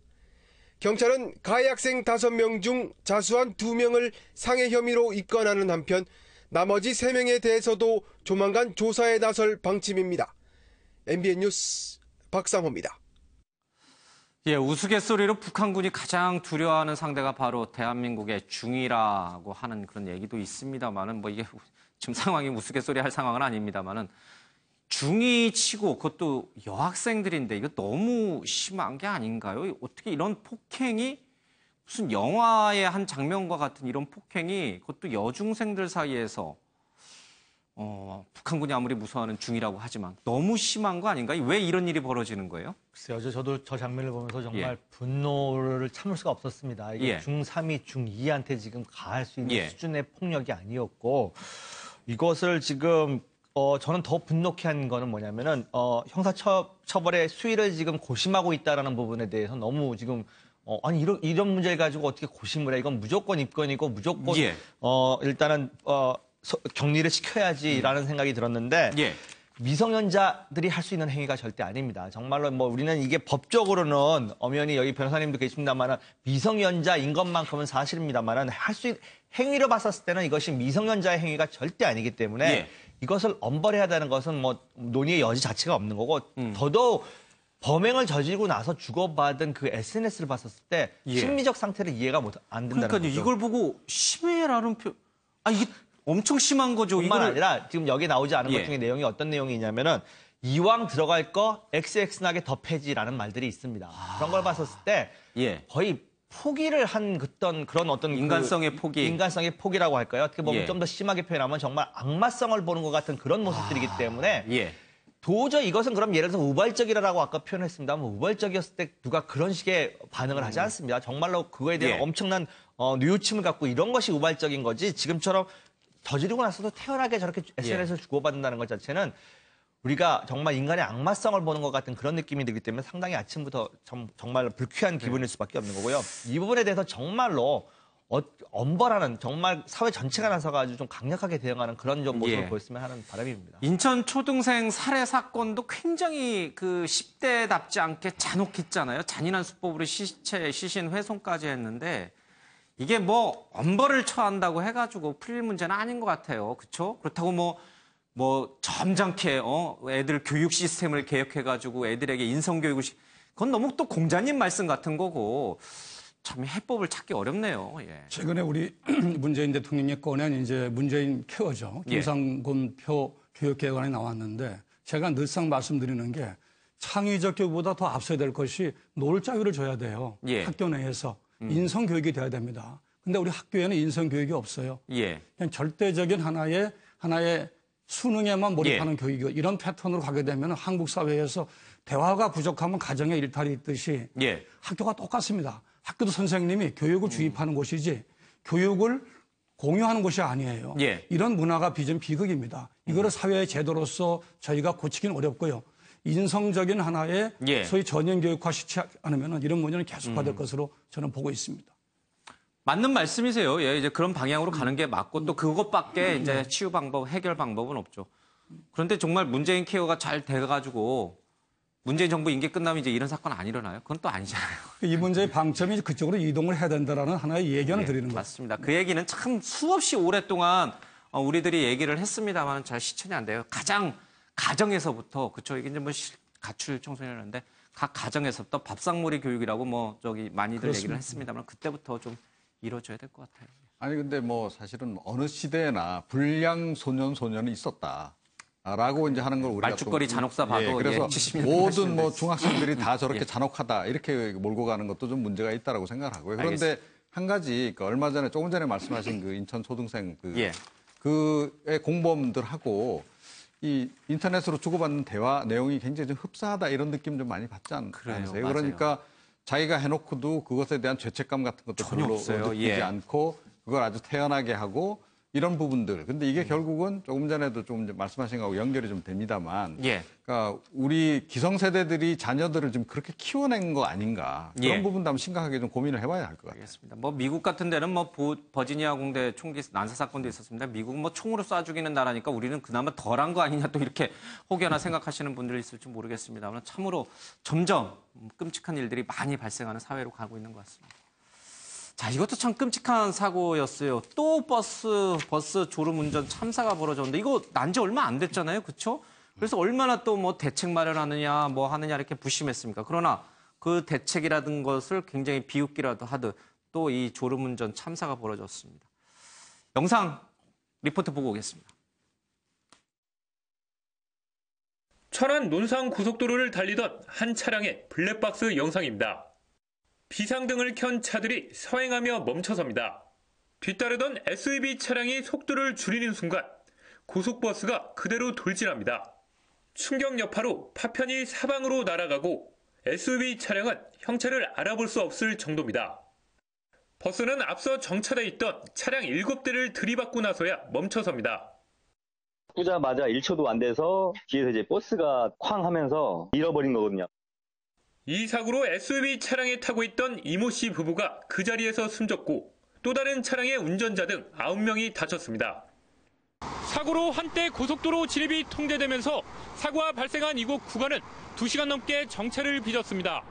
경찰은 가해 학생 5명 중 자수한 2명을 상해 혐의로 입건하는 한편 나머지 3명에 대해서도 조만간 조사에 나설 방침입니다. MBN 뉴스 박상호입니다. 예, 우스갯소리로 북한군이 가장 두려워하는 상대가 바로 대한민국의 중이라고 하는 그런 얘기도 있습니다만은 뭐 이게 지금 상황이 우스갯소리 할 상황은 아닙니다만은 중이 치고 그것도 여학생들인데 이거 너무 심한 게 아닌가요? 어떻게 이런 폭행이 무슨 영화의 한 장면과 같은 이런 폭행이 그것도 여중생들 사이에서 북한군이 아무리 무서워하는 중이라고 하지만 너무 심한 거 아닌가요? 왜 이런 일이 벌어지는 거예요? 글쎄요, 저도 저 장면을 보면서 정말 예. 분노를 참을 수가 없었습니다. 이게 예. 중3이 중2한테 지금 가할 수 있는 예. 수준의 폭력이 아니었고 이것을 지금 저는 더 분노케 한 거는 뭐냐면은 형사처벌의 수위를 지금 고심하고 있다라는 부분에 대해서 너무 지금 아니 이런 문제를 가지고 어떻게 고심을 해? 이건 무조건 입건이고 무조건 예. 일단은 격리를 시켜야지라는 생각이 들었는데 예. 미성년자들이 할 수 있는 행위가 절대 아닙니다. 정말로 뭐 우리는 이게 법적으로는 엄연히 여기 변호사님도 계십니다만은 미성년자인 것만큼은 사실입니다만은 행위로 봤었을 때는 이것이 미성년자의 행위가 절대 아니기 때문에 예. 이것을 엄벌해야 되는 것은 뭐 논의의 여지 자체가 없는 거고 더더욱 범행을 저지르고 나서 주고받은 그 SNS를 봤었을 때 예. 심리적 상태를 이해가 안 된다는 그러니까 거죠. 이걸 보고 심해라는 이게 엄청 심한 거죠. 뿐만 이거를... 아니라 지금 여기 나오지 않은 예. 것 중에 내용이 어떤 내용이냐면은 이왕 들어갈 거 XX나게 덮해지라는 말들이 있습니다. 그런 걸 봤었을 때 예. 거의 포기를 한 그런 어떤 인간성의 포기. 인간성의 포기라고 할까요? 어떻게 보면 예. 좀 더 심하게 표현하면 정말 악마성을 보는 것 같은 그런 모습들이기 때문에 예. 도저히 이것은 그럼 예를 들어서 우발적이라고 아까 표현했습니다만 우발적이었을 때 누가 그런 식의 반응을 하지 않습니다. 정말로 그거에 대한 예. 엄청난 뉘우침을 갖고 이런 것이 우발적인 거지 지금처럼 저지르고 나서도 태연하게 저렇게 SNS를 주고받는다는 것 자체는 우리가 정말 인간의 악마성을 보는 것 같은 그런 느낌이 들기 때문에 상당히 아침부터 정말 불쾌한 기분일 수밖에 없는 거고요. 이 부분에 대해서 정말로 엄벌하는 정말 사회 전체가 나서가지고 좀 강력하게 대응하는 그런 좀 모습을 예. 보였으면 하는 바람입니다. 인천 초등생 살해 사건도 굉장히 그 10대답지 않게 잔혹했잖아요. 잔인한 수법으로 시체 시신 훼손까지 했는데 이게 뭐 엄벌을 처한다고 해가지고 풀릴 문제는 아닌 것 같아요. 그렇죠? 그렇다고 뭐 점잖게 애들 교육 시스템을 개혁해가지고 애들에게 인성교육을 그건 너무 또 공자님 말씀 같은 거고 참 해법을 찾기 어렵네요. 예. 최근에 우리 문재인 대통령이 꺼낸 이제 문재인 케어죠. 김상곤표 교육개혁안이 나왔는데 제가 늘상 말씀드리는 게 창의적 교육보다 더 앞서야 될 것이 놀 자유를 줘야 돼요. 예. 학교 내에서. 인성교육이 돼야 됩니다. 근데 우리 학교에는 인성교육이 없어요. 예. 그냥 절대적인 하나의 수능에만 몰입하는 교육이고 이런 패턴으로 가게 되면 한국 사회에서 대화가 부족하면 가정에 일탈이 있듯이 예. 학교가 똑같습니다. 학교도 선생님이 교육을 주입하는 곳이지 교육을 공유하는 곳이 아니에요. 예. 이런 문화가 비극입니다. 이거를 사회의 제도로서 저희가 고치기는 어렵고요. 인성적인 하나의 예. 소위 전형교육화 시키지 않으면 이런 문제는 계속화될 것으로 저는 보고 있습니다. 맞는 말씀이세요. 예, 이제 그런 방향으로 가는 게 맞고 또 그것밖에 이제 치유 방법, 해결 방법은 없죠. 그런데 정말 문재인 케어가 잘 돼가지고 문재인 정부 임기 끝나면 이제 이런 사건 안 일어나요? 그건 또 아니잖아요. 이 문제의 방점이 그쪽으로 이동을 해야 된다는 하나의 예견을 예, 드리는 거죠. 맞습니다. 그 얘기는 참 수없이 오랫동안 우리들이 얘기를 했습니다만 잘 실천이 안 돼요. 가정에서부터 그쵸 이게 이제 뭐 가출 청소년인데 각 가정에서부터 밥상머리 교육이라고 많이들 그렇습니다. 얘기를 했습니다만 그때부터 좀 이루어져야 될 것 같아요. 아니 근데 뭐 사실은 어느 시대에나 불량 소년이 있었다라고 이제 하는 걸 우리가 말죽거리 잔혹사 봐도 그래서 70년대, 모든 80년대. 중학생들이 다 저렇게 예. 잔혹하다 이렇게 몰고 가는 것도 좀 문제가 있다라고 생각을 하고요. 그런데 알겠습니다. 한 가지 얼마 전에 조금 전에 말씀하신 그 인천 초등생 예. 그의 공범들하고 이 인터넷으로 주고받는 대화 내용이 굉장히 좀 흡사하다 이런 느낌 좀 많이 받지 그래요, 않으세요? 맞아요. 그러니까 자기가 해놓고도 그것에 대한 죄책감 같은 것도 전혀 별로 없어요. 느끼지 예. 않고 그걸 아주 태연하게 하고 이런 부분들. 근데 이게 결국은 조금 전에도 좀 말씀하신 거하고 연결이 좀 됩니다만. 그러니까 우리 기성세대들이 자녀들을 좀 그렇게 키워낸 거 아닌가. 그런 부분도 한번 심각하게 좀 고민을 해봐야 할 것 같아요. 알겠습니다. 뭐 미국 같은 데는 뭐 버지니아 공대 총기 난사 사건도 있었습니다. 미국은 뭐 총으로 쏴 죽이는 나라니까 우리는 그나마 덜한 거 아니냐 또 이렇게 혹여나 생각하시는 분들이 있을지 모르겠습니다만 참으로 점점 끔찍한 일들이 많이 발생하는 사회로 가고 있는 것 같습니다. 자, 이것도 참 끔찍한 사고였어요. 또 버스 졸음운전 참사가 벌어졌는데 이거 난 지 얼마 안 됐잖아요. 그렇죠? 그래서 얼마나 또 뭐 대책 마련하느냐 뭐 하느냐 이렇게 부심했습니까? 그러나 그 대책이라든 것을 굉장히 비웃기라도 하듯 또 이 졸음운전 참사가 벌어졌습니다. 영상 리포트 보고 오겠습니다. 천안 논산 고속도로를 달리던 한 차량의 블랙박스 영상입니다. 비상등을 켠 차들이 서행하며 멈춰섭니다. 뒤따르던 SUV 차량이 속도를 줄이는 순간 고속버스가 그대로 돌진합니다. 충격 여파로 파편이 사방으로 날아가고 SUV 차량은 형체를 알아볼 수 없을 정도입니다. 버스는 앞서 정차돼 있던 차량 7대를 들이받고 나서야 멈춰섭니다. 바꾸자마자 1초도 안 돼서 뒤에서 이제 버스가 쾅 하면서 잃어버린 거거든요. 이 사고로 SUV 차량에 타고 있던 이모 씨 부부가 그 자리에서 숨졌고 또 다른 차량의 운전자 등 9명이 다쳤습니다. 사고로 한때 고속도로 진입이 통제되면서 사고가 발생한 이곳 구간은 2시간 넘게 정체를 빚었습니다.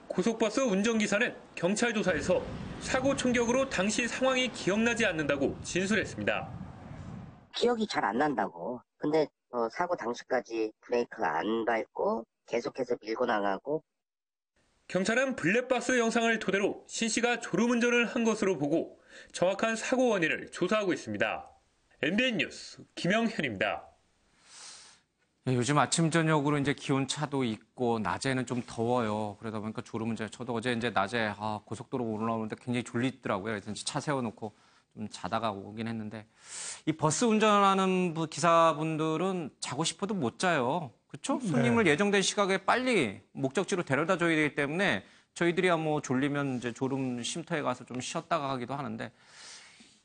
고속버스 운전기사는 경찰 조사에서 사고 충격으로 당시 상황이 기억나지 않는다고 진술했습니다. 기억이 잘 안 난다고. 근데 사고 당시까지 브레이크가 안 밟고 계속해서 밀고 나가고. 경찰은 블랙박스 영상을 토대로 신 씨가 졸음운전을 한 것으로 보고 정확한 사고 원인을 조사하고 있습니다. MBN 뉴스 김영현입니다. 요즘 아침 저녁으로 이제 기온 차도 있고 낮에는 좀 더워요. 그러다 보니까 졸음운전. 저도 어제 이제 낮에 고속도로 올라오는데 굉장히 졸리더라고요. 그래서 차 세워놓고 좀 자다가 오긴 했는데 이 버스 운전하는 기사분들은 자고 싶어도 못 자요. 그렇죠? 손님을 예정된 시각에 빨리 목적지로 데려다 줘야 되기 때문에 저희들이야 뭐 졸리면 이제 졸음 쉼터에 가서 좀 쉬었다가 가기도 하는데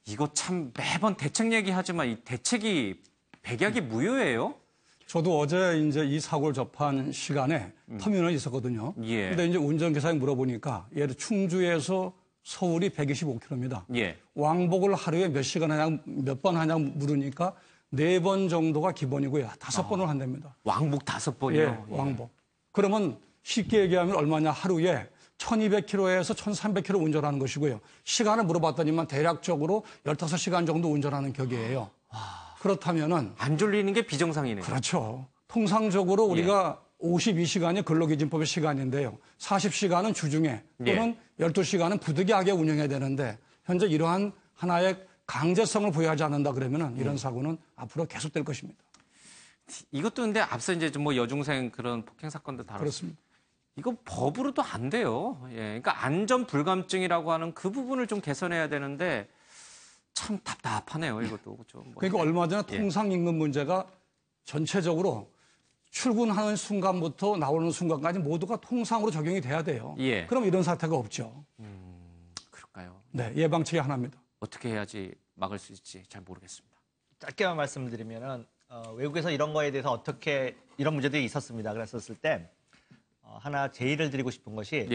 이거 참 매번 대책 얘기하지만 이 대책이 백약이 무효예요? 저도 어제 이제 이 사고를 접한 시간에 터미널에 있었거든요. 근데 이제 운전기사에 물어보니까 예를 충주에서 서울이 125km입니다. 왕복을 하루에 몇 시간 하냐, 몇 번 하냐 물으니까 4번 정도가 기본이고요. 5번을 한답니다. 왕복 5번이요? 예, 왕복. 그러면 쉽게 얘기하면 얼마냐 하루에 1200km에서 1300km 운전하는 것이고요. 시간을 물어봤더니만 대략적으로 15시간 정도 운전하는 격이에요. 그렇다면은 안 졸리는 게 비정상이네요. 그렇죠. 통상적으로 우리가 52시간이 근로기준법의 시간인데요. 40시간은 주중에 또는 12시간은 부득이하게 운영해야 되는데 현재 이러한 하나의 강제성을 부여하지 않는다 그러면은 이런 사고는 앞으로 계속될 것입니다. 이것도 근데 앞서 이제 뭐 여중생 그런 폭행 사건도 다뤘습니다. 그렇습니다. 이거 법으로도 안 돼요. 그러니까 안전 불감증이라고 하는 그 부분을 좀 개선해야 되는데 참 답답하네요. 이것도 그렇죠. 그러니까 얼마 전에 통상임금 문제가 전체적으로 출근하는 순간부터 나오는 순간까지 모두가 통상으로 적용이 돼야 돼요. 그럼 이런 사태가 없죠. 그럴까요? 네, 예방책이 하나입니다. 어떻게 해야지 막을 수 있을지 잘 모르겠습니다. 짧게만 말씀드리면은 외국에서 이런 거에 대해서 어떻게 이런 문제들이 있었습니다. 그랬었을 때 하나 제의를 드리고 싶은 것이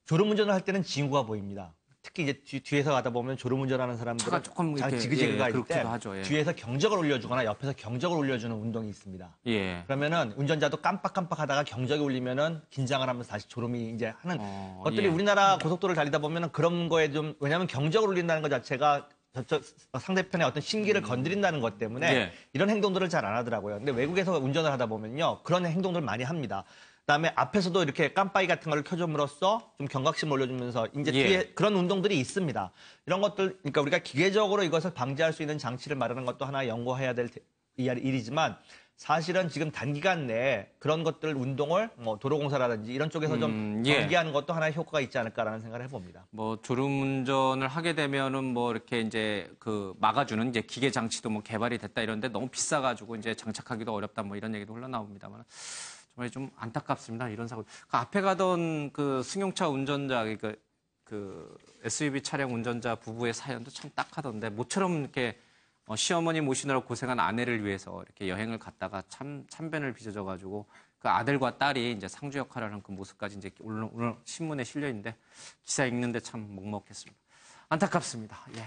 졸음운전을 할 때는 징후가 보입니다. 특히 이제 뒤에서 가다 보면 졸음운전하는 사람들은 조금 지그재그가 있을 때 하죠. 뒤에서 경적을 울려주거나 옆에서 경적을 울려주는 운동이 있습니다. 그러면은 운전자도 깜빡깜빡하다가 경적이 울리면은 긴장을 하면서 다시 졸음이 이제 하는 것들이 우리나라 고속도로를 달리다 보면은 그런 거에 좀 왜냐하면 경적을 울린다는 것 자체가 저쪽 상대편의 어떤 신기를 건드린다는 것 때문에 이런 행동들을 잘 안 하더라고요. 근데 외국에서 운전을 하다 보면요 그런 행동들을 많이 합니다. 그다음에 앞에서도 이렇게 깜빡이 같은 걸 켜줌으로써 좀 경각심 올려주면서 이제 뒤에 그런 운동들이 있습니다. 이런 것들 그러니까 우리가 기계적으로 이것을 방지할 수 있는 장치를 마련하는 것도 하나 연구해야 될 일이지만 사실은 지금 단기간 내에 그런 것들 운동을 뭐 도로공사라든지 이런 쪽에서 좀 연기하는 것도 하나의 효과가 있지 않을까라는 생각을 해봅니다. 뭐 졸음운전을 하게 되면은 뭐 이렇게 이제 그 막아주는 이제 기계 장치도 뭐 개발이 됐다 이런데 너무 비싸가지고 이제 장착하기도 어렵다 뭐 이런 얘기도 흘러나옵니다만. 정말 좀 안타깝습니다. 이런 사고. 그 앞에 가던 그 승용차 운전자, 그 그 SUV 차량 운전자 부부의 사연도 참 딱하던데 모처럼 이렇게 시어머니 모시느라 고생한 아내를 위해서 이렇게 여행을 갔다가 참변을 빚어져가지고 그 아들과 딸이 이제 상주 역할을 한 그 모습까지 이제 오늘 신문에 실려 있는데 기사 읽는데 참 먹먹했습니다. 안타깝습니다. 예,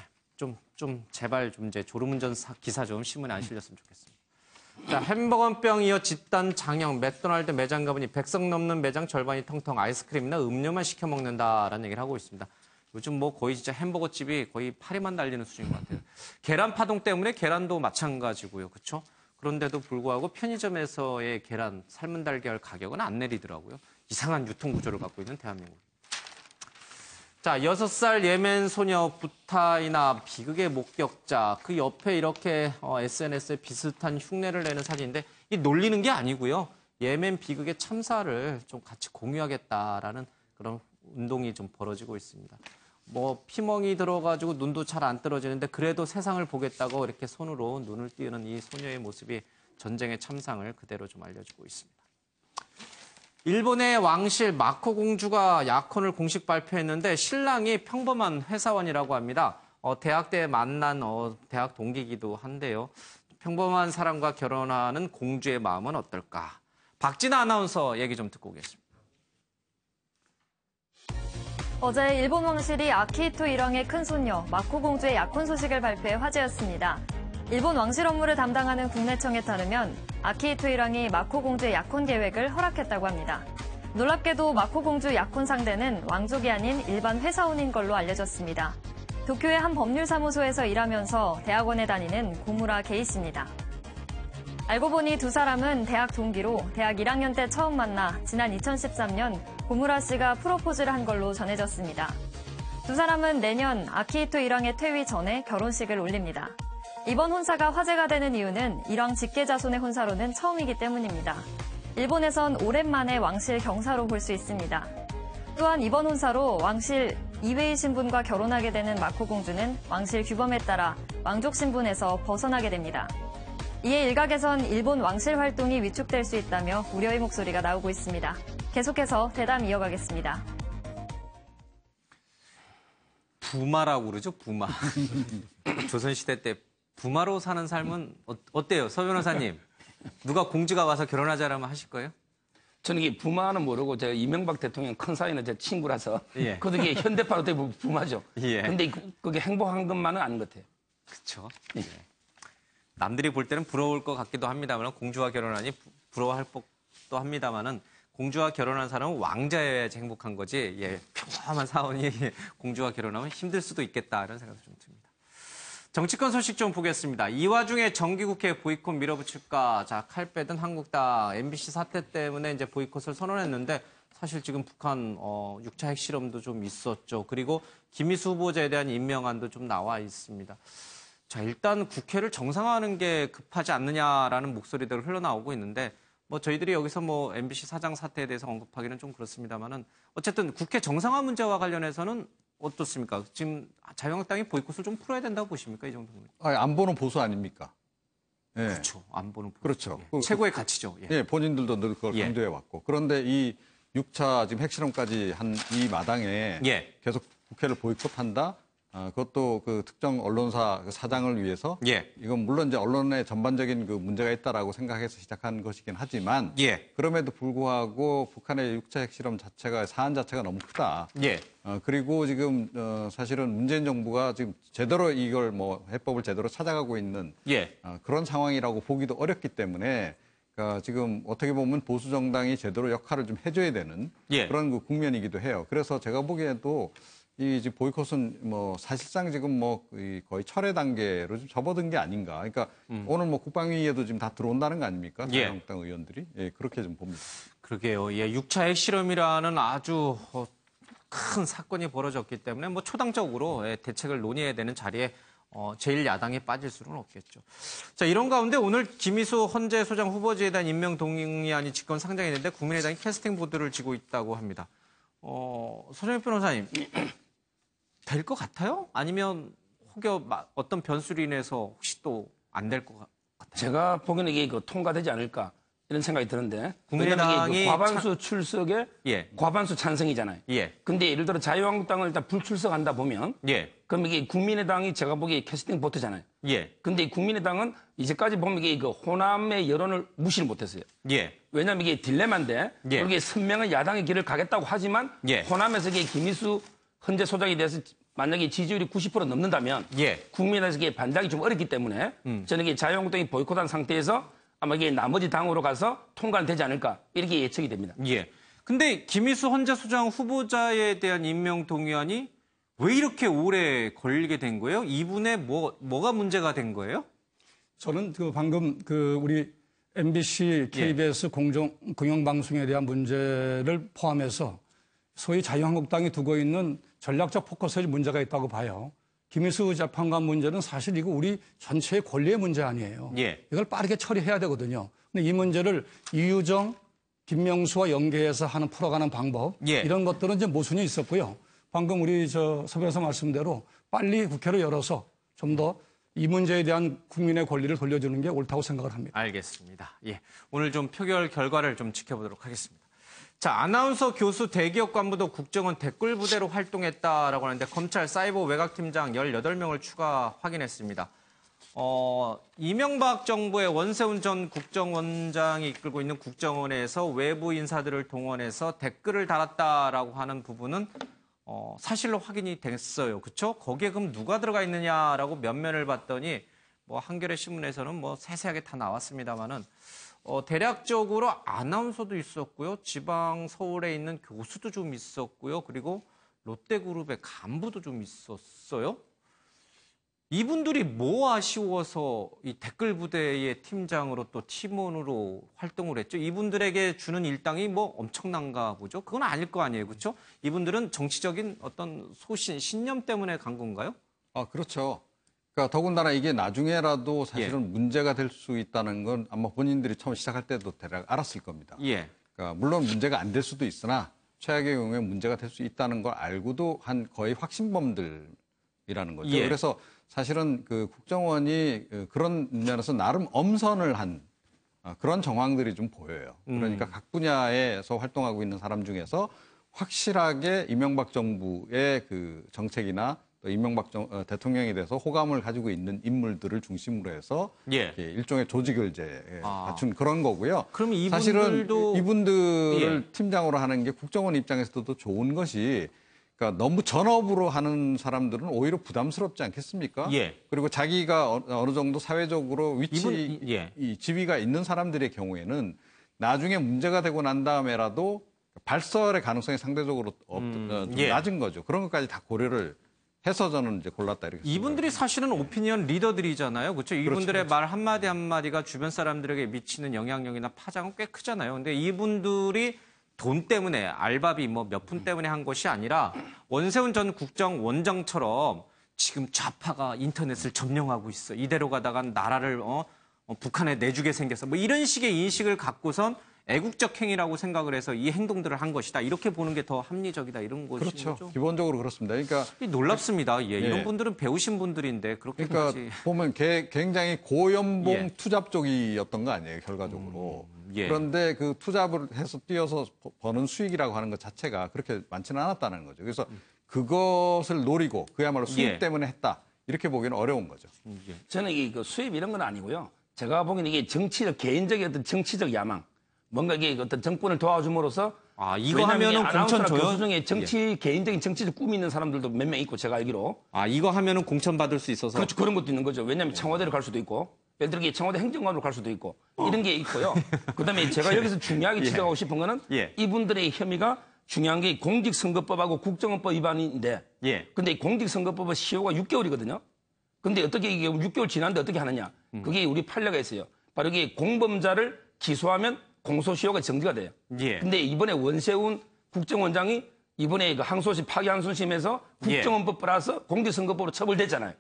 좀 제발 좀 이제 졸음운전 기사 좀 신문에 안 실렸으면 좋겠습니다. 자, 햄버거병 이어 집단 장영, 맥도날드 매장 가보니 100석 넘는 매장 절반이 텅텅 아이스크림이나 음료만 시켜 먹는다라는 얘기를 하고 있습니다. 요즘 뭐 거의 진짜 햄버거 집이 거의 파리만 달리는 수준인 것 같아요. 계란 파동 때문에 계란도 마찬가지고요. 그렇죠? 그런데도 불구하고 편의점에서의 계란, 삶은 달걀 가격은 안 내리더라고요. 이상한 유통 구조를 갖고 있는 대한민국. 자, 6살 예멘 소녀 부타이나 비극의 목격자. 그 옆에 이렇게 SNS에 비슷한 흉내를 내는 사진인데 이 놀리는 게 아니고요. 예멘 비극의 참사를 좀 같이 공유하겠다라는 그런 운동이 좀 벌어지고 있습니다. 뭐 피멍이 들어가지고 눈도 잘 안 떨어지는데 그래도 세상을 보겠다고 이렇게 손으로 눈을 띄우는 이 소녀의 모습이 전쟁의 참상을 그대로 좀 알려주고 있습니다. 일본의 왕실 마코 공주가 약혼을 공식 발표했는데 신랑이 평범한 회사원이라고 합니다. 대학 때 만난 대학 동기이기도 한데요. 평범한 사람과 결혼하는 공주의 마음은 어떨까? 박진아 아나운서 얘기 좀 듣고 오겠습니다. 어제 일본 왕실이 아키히토 일왕의 큰손녀 마코 공주의 약혼 소식을 발표해 화제였습니다. 일본 왕실 업무를 담당하는 국내청에 따르면 아키히토 일왕이 마코 공주의 약혼 계획을 허락했다고 합니다. 놀랍게도 마코 공주 약혼 상대는 왕족이 아닌 일반 회사원인 걸로 알려졌습니다. 도쿄의 한 법률사무소에서 일하면서 대학원에 다니는 고무라 게이 씨입니다. 알고 보니 두 사람은 대학 동기로 대학 1학년 때 처음 만나 지난 2013년 고무라 씨가 프로포즈를 한 걸로 전해졌습니다. 두 사람은 내년 아키히토 일왕의 퇴위 전에 결혼식을 올립니다. 이번 혼사가 화제가 되는 이유는 일왕 직계자손의 혼사로는 처음이기 때문입니다. 일본에선 오랜만에 왕실 경사로 볼 수 있습니다. 또한 이번 혼사로 왕실 이웨이 신분과 결혼하게 되는 마코 공주는 왕실 규범에 따라 왕족 신분에서 벗어나게 됩니다. 이에 일각에선 일본 왕실 활동이 위축될 수 있다며 우려의 목소리가 나오고 있습니다. 계속해서 대담 이어가겠습니다. 부마라고 그러죠, 부마. 조선시대 때 부마로 사는 삶은 어때요? 서 변호사님, 누가 공주가 와서 결혼하자라면 하실 거예요? 저는 이게 부마는 모르고 제가 이명박 대통령 큰 사이는 제 친구라서 예. 그것도 이게 현대파로 되면 부마죠. 예. 근데 그게 행복한 것만은 아닌 것 같아요. 그렇죠. 예. 남들이 볼 때는 부러울 것 같기도 합니다만 공주와 결혼하니 부러워할 법도 합니다만은 공주와 결혼한 사람은 왕자여야지 행복한 거지. 예, 평범한 사원이 공주와 결혼하면 힘들 수도 있겠다 이런 생각도 좀 듭니다. 정치권 소식 좀 보겠습니다. 이 와중에 정기국회 보이콧 밀어붙일까? 자, 칼 빼든 한국당 MBC 사태 때문에 이제 보이콧을 선언했는데 사실 지금 북한 6차 핵실험도 좀 있었죠. 그리고 김희수 후보자에 대한 임명안도 좀 나와 있습니다. 자, 일단 국회를 정상화하는 게 급하지 않느냐라는 목소리들 흘러나오고 있는데 뭐 저희들이 여기서 뭐 MBC 사장 사태에 대해서 언급하기는 좀 그렇습니다만은 어쨌든 국회 정상화 문제와 관련해서는 어떻습니까? 지금 자유한국당이 보이콧을 좀 풀어야 된다고 보십니까? 이 정도면? 안보는 보수 아닙니까? 예. 그렇죠. 안보는 보수. 그렇죠. 예. 최고의 가치죠. 예. 본인들도 늘 그걸 강조해 왔고. 그런데 이 6차 지금 핵실험까지 한 이 마당에 계속 국회를 보이콧한다. 그것도 그 특정 언론사 사장을 위해서 이건 물론 이제 언론의 전반적인 그 문제가 있다라고 생각해서 시작한 것이긴 하지만 그럼에도 불구하고 북한의 6차 핵실험 자체가 사안 자체가 너무 크다. 그리고 지금 사실은 문재인 정부가 지금 제대로 이걸 뭐 해법을 제대로 찾아가고 있는 그런 상황이라고 보기도 어렵기 때문에 그러니까 지금 어떻게 보면 보수 정당이 제대로 역할을 좀 해줘야 되는 그런 그 국면이기도 해요. 그래서 제가 보기에도 이 지금 보이콧은 뭐 사실상 지금 뭐 거의 철회 단계로 좀 접어든 게 아닌가. 그러니까 오늘 뭐 국방위에도 지금 다 들어온다는 거 아닙니까? 자유한국당 의원들이. 그렇게 좀 봅니다. 그러게요. 6차 핵실험이라는 아주 큰 사건이 벌어졌기 때문에 뭐 초당적으로 대책을 논의해야 되는 자리에 제일 야당이 빠질 수는 없겠죠. 자, 이런 가운데 오늘 김희수 헌재 소장 후보지에 대한 임명 동의안이 직권 상정했는데 국민의당이 캐스팅 보드를 지고 있다고 합니다. 서정익 변호사님. 될 것 같아요? 아니면 혹여 어떤 변수로 인해서 혹시 또 안 될 것 같아요? 제가 보기에는 이게 통과되지 않을까. 이런 생각이 드는데 국민의당이 과반수 출석에 예. 과반수 찬성이잖아요. 예. 근데 예를 들어 자유한국당을 일단 불출석한다 보면 예. 그럼 이게 국민의당이 제가 보기에 캐스팅 보트잖아요. 예. 근데 이 국민의당은 이제까지 보면 이게 그 호남의 여론을 무시를 못했어요. 예. 왜냐하면 이게 딜레마인데 예. 그렇게 선명한 야당의 길을 가겠다고 하지만 예. 호남에서 이게 김희수 헌재 소장에 대해서 만약에 지지율이 90% 넘는다면 예. 국민에서 이게 반작이 좀 어렵기 때문에 저는 이게 자유한국당이 보이콧한 상태에서 아마 이게 나머지 당으로 가서 통과는 되지 않을까 이렇게 예측이 됩니다. 예. 근데 김희수 헌재소장 후보자에 대한 임명 동의안이 왜 이렇게 오래 걸리게 된 거예요? 이분의 뭐가 문제가 된 거예요? 저는 방금 우리 MBC, KBS 공영방송에 대한 문제를 포함해서 소위 자유한국당이 두고 있는 전략적 포커스에 문제가 있다고 봐요. 김희수 재판관 문제는 사실 이거 우리 전체의 권리의 문제 아니에요. 예. 이걸 빠르게 처리해야 되거든요. 근데 이 문제를 이유정, 김명수와 연계해서 풀어가는 방법 예. 이런 것들은 이제 모순이 있었고요. 방금 우리 서 변호사 말씀대로 빨리 국회를 열어서 좀 더 이 문제에 대한 국민의 권리를 돌려주는 게 옳다고 생각을 합니다. 알겠습니다. 예. 오늘 좀 표결 결과를 좀 지켜보도록 하겠습니다. 자, 아나운서, 교수, 대기업 간부도 국정원 댓글 부대로 활동했다라고 하는데 검찰 사이버 외곽팀장 18명을 추가 확인했습니다. 이명박 정부의 원세훈 전 국정원장이 이끌고 있는 국정원에서 외부 인사들을 동원해서 댓글을 달았다라고 하는 부분은 사실로 확인이 됐어요. 그렇죠? 거기에 그럼 누가 들어가 있느냐라고 면면을 봤더니 한겨레 신문에서는 세세하게 다 나왔습니다만은 대략적으로 아나운서도 있었고요. 지방 서울에 있는 교수도 좀 있었고요. 그리고 롯데그룹의 간부도 좀 있었어요. 이분들이 뭐 아쉬워서 이 댓글 부대의 팀장으로 또 팀원으로 활동을 했죠? 이분들에게 주는 일당이 엄청난가 보죠? 그건 아닐 거 아니에요. 그렇죠? 이분들은 정치적인 어떤 신념 때문에 간 건가요? 그렇죠. 그러니까 더군다나 이게 나중에라도 사실은 문제가 될 수 있다는 건 아마 본인들이 처음 시작할 때도 대략 알았을 겁니다. 예. 그러니까 물론 문제가 안 될 수도 있으나 최악의 경우에 문제가 될 수 있다는 걸 알고도 한 거의 확신범들이라는 거죠. 예. 그래서 사실은 국정원이 그런 면에서 나름 엄선을 한 그런 정황들이 좀 보여요. 그러니까 각 분야에서 활동하고 있는 사람 중에서 확실하게 이명박 정부의 정책이나 또 이명박 대통령에 대해서 호감을 가지고 있는 인물들을 중심으로 해서 일종의 조직을 갖춘 그런 거고요. 그럼 사실은 이분들을 팀장으로 하는 게 국정원 입장에서도 좋은 것이 그러니까 너무 전업으로 하는 사람들은 오히려 부담스럽지 않겠습니까? 예. 그리고 자기가 어느 정도 사회적으로 지위가 있는 사람들의 경우에는 나중에 문제가 되고 난 다음에라도 발설의 가능성이 상대적으로 좀 낮은 거죠. 그런 것까지 다 고려를 해서 저는 이제 골랐다 이렇게. 이분들이 사실은 오피니언 리더들이잖아요. 그렇죠? 이분들의 말 한마디 한마디가 주변 사람들에게 미치는 영향력이나 파장은 꽤 크잖아요. 근데 이분들이 돈 때문에 알바비 몇 푼 때문에 한 것이 아니라 원세훈 전 국정원장처럼 지금 좌파가 인터넷을 점령하고 있어. 이대로 가다가 나라를 북한에 내주게 생겼어. 이런 식의 인식을 갖고선 애국적 행위라고 생각을 해서 이 행동들을 한 것이다. 이렇게 보는 게 더 합리적이다. 이런 것이죠. 그렇죠. 기본적으로 그렇습니다. 그러니까 놀랍습니다. 이런 분들은 배우신 분들인데 그렇게까지. 그러니까 보면 굉장히 고연봉 투잡 쪽이었던 거 아니에요, 결과적으로. 그런데 그 투잡을 해서 뛰어서 버는 수익이라고 하는 것 자체가 그렇게 많지는 않았다는 거죠. 그래서 그것을 노리고 그야말로 수익 때문에 했다. 이렇게 보기는 어려운 거죠. 저는 이게 수입 이런 건 아니고요. 제가 보기에는 이게 정치적인 어떤 정치적 야망. 뭔가 이게 어떤 정권을 도와줌으로써 이거 하면은 공천 줘요? 교수 중에 개인적인 정치적 꿈이 있는 사람들도 몇 명 있고 제가 알기로. 이거 하면은 공천 받을 수 있어서. 그렇죠. 그런 것도 있는 거죠. 왜냐하면 청와대를 갈 수도 있고, 예를 들어 청와대 행정관으로 갈 수도 있고 이런 게 있고요. 그다음에 제가 여기서 중요하게 지적하고 싶은 거는 이분들의 혐의가 중요한 게 공직선거법하고 국정원법 위반인데, 근데 공직선거법은 시효가 6개월이거든요. 근데 어떻게 이게 6개월 지났는데 어떻게 하느냐? 그게 우리 판례가 있어요. 바로 이게 공범자를 기소하면 공소시효가 정지가 돼요. 근데 이번에 원세훈 국정원장이 이번에 항소심, 파기항소심에서 국정원법 플러스 공직선거법으로 처벌됐잖아요.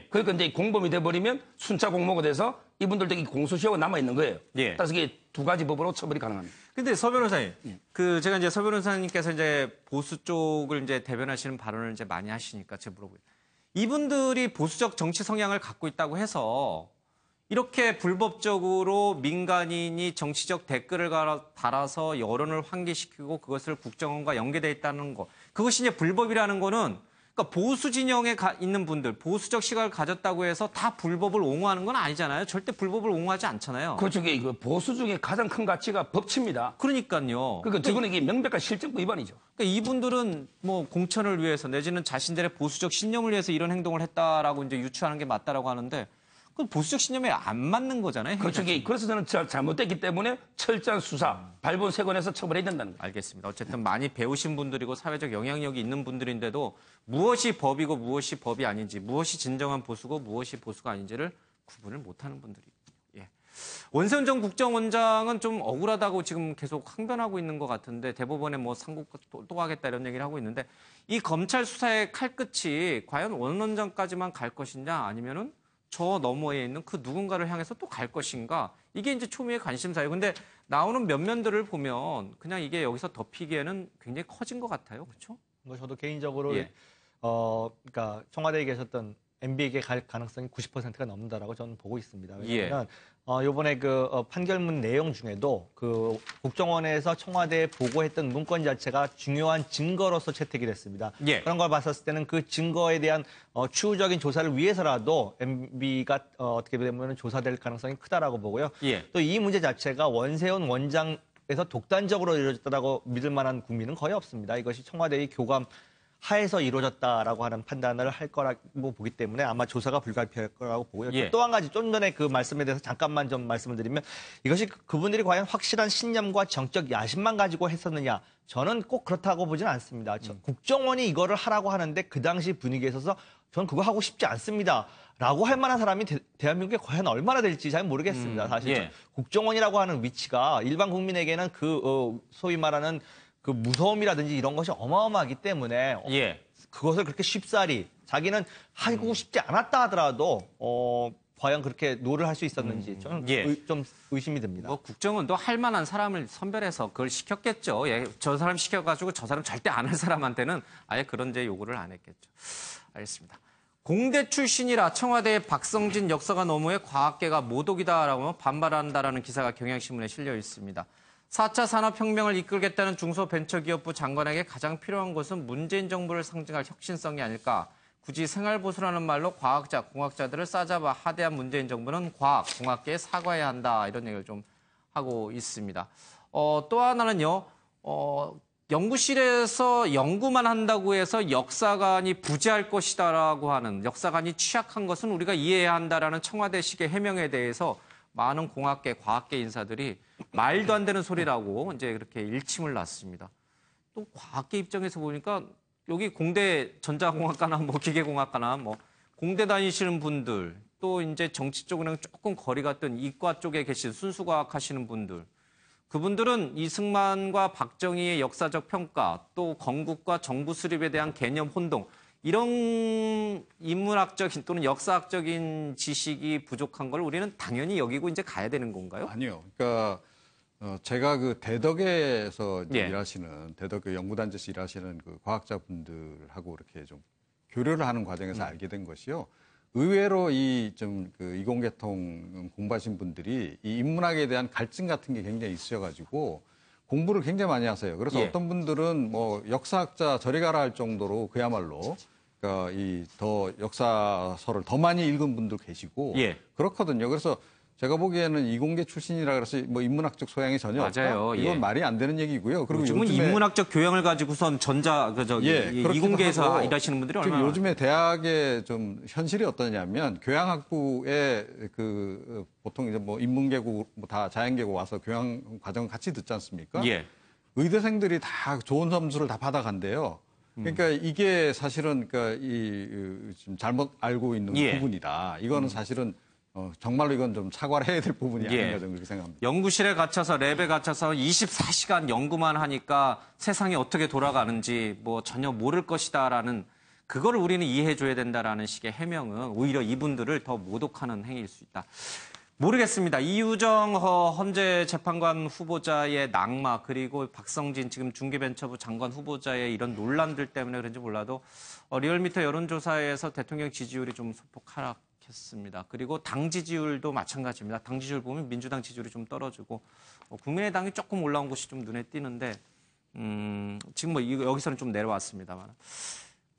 그러니까 이제 공범이 돼버리면 순차 공모가 돼서 이분들도 공소시효가 남아있는 거예요. 따라서 이게 두 가지 법으로 처벌이 가능합니다. 근데 서 변호사님, 제가 이제 서 변호사님께서 이제 보수 쪽을 이제 대변하시는 발언을 이제 많이 하시니까 제가 물어보요. 이분들이 보수적 정치 성향을 갖고 있다고 해서 이렇게 불법적으로 민간인이 정치적 댓글을 달아서 여론을 환기시키고 그것을 국정원과 연계돼 있다는 거. 그것이 이제 불법이라는 거는 그러니까 보수 진영에 있는 분들, 보수적 시각을 가졌다고 해서 다 불법을 옹호하는 건 아니잖아요. 절대 불법을 옹호하지 않잖아요. 그렇죠. 그 보수 중에 가장 큰 가치가 법치입니다. 그러니까요. 그러니까 저거는 이게 명백한 실정법 위반이죠. 그러니까 이분들은 뭐 공천을 위해서 내지는 자신들의 보수적 신념을 위해서 이런 행동을 했다라고 이제 유추하는 게 맞다라고 하는데 그 보수적 신념에 안 맞는 거잖아요. 그렇죠. 그래서 저는 잘못됐기 때문에 철저한 수사, 발본색원에서 처벌해야 된다는 거예요. 알겠습니다. 어쨌든 많이 배우신 분들이고 사회적 영향력이 있는 분들인데도 무엇이 법이고 무엇이 법이 아닌지, 무엇이 진정한 보수고 무엇이 보수가 아닌지를 구분을 못하는 분들이. 예. 원세훈 전 국정원장은 좀 억울하다고 지금 계속 항변하고 있는 것 같은데 대법원에 뭐 상고 또 하겠다 이런 얘기를 하고 있는데 이 검찰 수사의 칼끝이 과연 원 원장까지만 갈 것이냐 아니면은 저 너머에 있는 그 누군가를 향해서 또 갈 것인가? 이게 이제 초미의 관심사예요. 근데 나오는 면면들을 보면 그냥 이게 여기서 덮이기에는 굉장히 커진 것 같아요. 그렇죠? 뭐 저도 개인적으로 예. 그러니까 청와대에 계셨던 MB에게 갈 가능성이 90%가 넘는다라고 저는 보고 있습니다. 왜냐하면 이번에 그 판결문 내용 중에도 그 국정원에서 청와대에 보고했던 문건 자체가 중요한 증거로서 채택이 됐습니다. 예. 그런 걸 봤었을 때는 그 증거에 대한 추후적인 조사를 위해서라도 MB가 어떻게 보면 조사될 가능성이 크다라고 보고요. 예. 또 이 문제 자체가 원세훈 원장에서 독단적으로 이루어졌다고 믿을 만한 국민은 거의 없습니다. 이것이 청와대의 교감 하에서 이루어졌다라고 하는 판단을 할 거라고 보기 때문에 아마 조사가 불가피할 거라고 보고요. 예. 또 한 가지 좀 전에 그 말씀에 대해서 잠깐만 좀 말씀을 드리면 이것이 그분들이 과연 확실한 신념과 정적 야심만 가지고 했었느냐. 저는 꼭 그렇다고 보지는 않습니다. 국정원이 이거를 하라고 하는데 그 당시 분위기에 있어서 저는 그거 하고 싶지 않습니다. 라고 할 만한 사람이 대한민국에 과연 얼마나 될지 잘 모르겠습니다. 사실 예. 국정원이라고 하는 위치가 일반 국민에게는 그 소위 말하는 그 무서움이라든지 이런 것이 어마어마하기 때문에 예. 그것을 그렇게 쉽사리 자기는 하고 싶지 않았다 하더라도 과연 그렇게 노를 할 수 있었는지 저는 예. 좀 의심이 듭니다. 뭐 국정원도 할 만한 사람을 선별해서 그걸 시켰겠죠. 예. 저 사람 시켜가지고 저 사람 절대 안 할 사람한테는 아예 그런 제 요구를 안 했겠죠. 알겠습니다. 공대 출신이라 청와대의 박성진 역사관 업무에 과학계가 모독이다라고 반발한다라는 기사가 경향신문에 실려 있습니다. 4차 산업혁명을 이끌겠다는 중소벤처기업부 장관에게 가장 필요한 것은 문재인 정부를 상징할 혁신성이 아닐까. 굳이 생활보수라는 말로 과학자, 공학자들을 싸잡아 하대한 문재인 정부는 과학, 공학계에 사과해야 한다. 이런 얘기를 좀 하고 있습니다. 또 하나는요. 연구실에서 연구만 한다고 해서 역사관이 부재할 것이다라고 하는 역사관이 취약한 것은 우리가 이해해야 한다라는 청와대식의 해명에 대해서 많은 공학계, 과학계 인사들이 말도 안 되는 소리라고 이제 그렇게 일침을 놨습니다. 또 과학계 입장에서 보니까 여기 공대 전자공학과나 뭐 기계공학과나 뭐 공대 다니시는 분들 또 이제 정치 쪽이랑 조금 거리가 뜬 이과 쪽에 계신 순수과학 하시는 분들 그분들은 이승만과 박정희의 역사적 평가 또 건국과 정부 수립에 대한 개념 혼동 이런 인문학적인 또는 역사학적인 지식이 부족한 걸 우리는 당연히 여기고 이제 가야 되는 건가요? 아니요. 그러니까 제가 그 대덕에서 예. 일하시는 대덕 그 연구단지에서 일하시는 그 과학자분들하고 이렇게 좀 교류를 하는 과정에서 알게 된 것이요. 의외로 그 이공계통 공부하신 분들이 이 인문학에 대한 갈증 같은 게 굉장히 있으셔가지고 공부를 굉장히 많이 하세요. 그래서 예. 어떤 분들은 뭐 역사학자 저리 가라 할 정도로 그야말로 그러니까 이 더 역사서를 더 많이 읽은 분도 계시고 예. 그렇거든요. 그래서 제가 보기에는 이공계 출신이라 그래서 뭐 인문학적 소양이 전혀 맞아요. 없다. 이건 예. 말이 안 되는 얘기고요. 그리고 요즘은 인문학적 교양을 가지고선 이공계에서 하고, 일하시는 분들이 지금 얼마나 요즘에 대학의 좀 현실이 어떠냐면 교양학부에 보통 이제 뭐 인문계고 뭐 다 자연계고 와서 교양 과정을 같이 듣지 않습니까? 예. 의대생들이 다 좋은 점수를 다 받아간대요. 그러니까 이게 사실은 그러니까 지금 잘못 알고 있는 예. 부분이다. 이거는 사실은 정말로 이건 좀 사과를 해야 될 부분이 아닌가 저는 그렇게 생각합니다. 연구실에 갇혀서 랩에 갇혀서 24시간 연구만 하니까 세상이 어떻게 돌아가는지 뭐 전혀 모를 것이다라는 그거를 우리는 이해해 줘야 된다라는 식의 해명은 오히려 이분들을 더 모독하는 행위일 수 있다. 모르겠습니다. 이유정 헌재 재판관 후보자의 낙마 그리고 박성진 지금 중개벤처부 장관 후보자의 이런 논란들 때문에 그런지 몰라도 리얼미터 여론조사에서 대통령 지지율이 좀 소폭 하락 시작했습니다. 그리고 당 지지율도 마찬가지입니다. 당 지지율 보면 민주당 지지율이 좀 떨어지고 국민의당이 조금 올라온 것이 좀 눈에 띄는데 지금 뭐 여기서는 좀 내려왔습니다만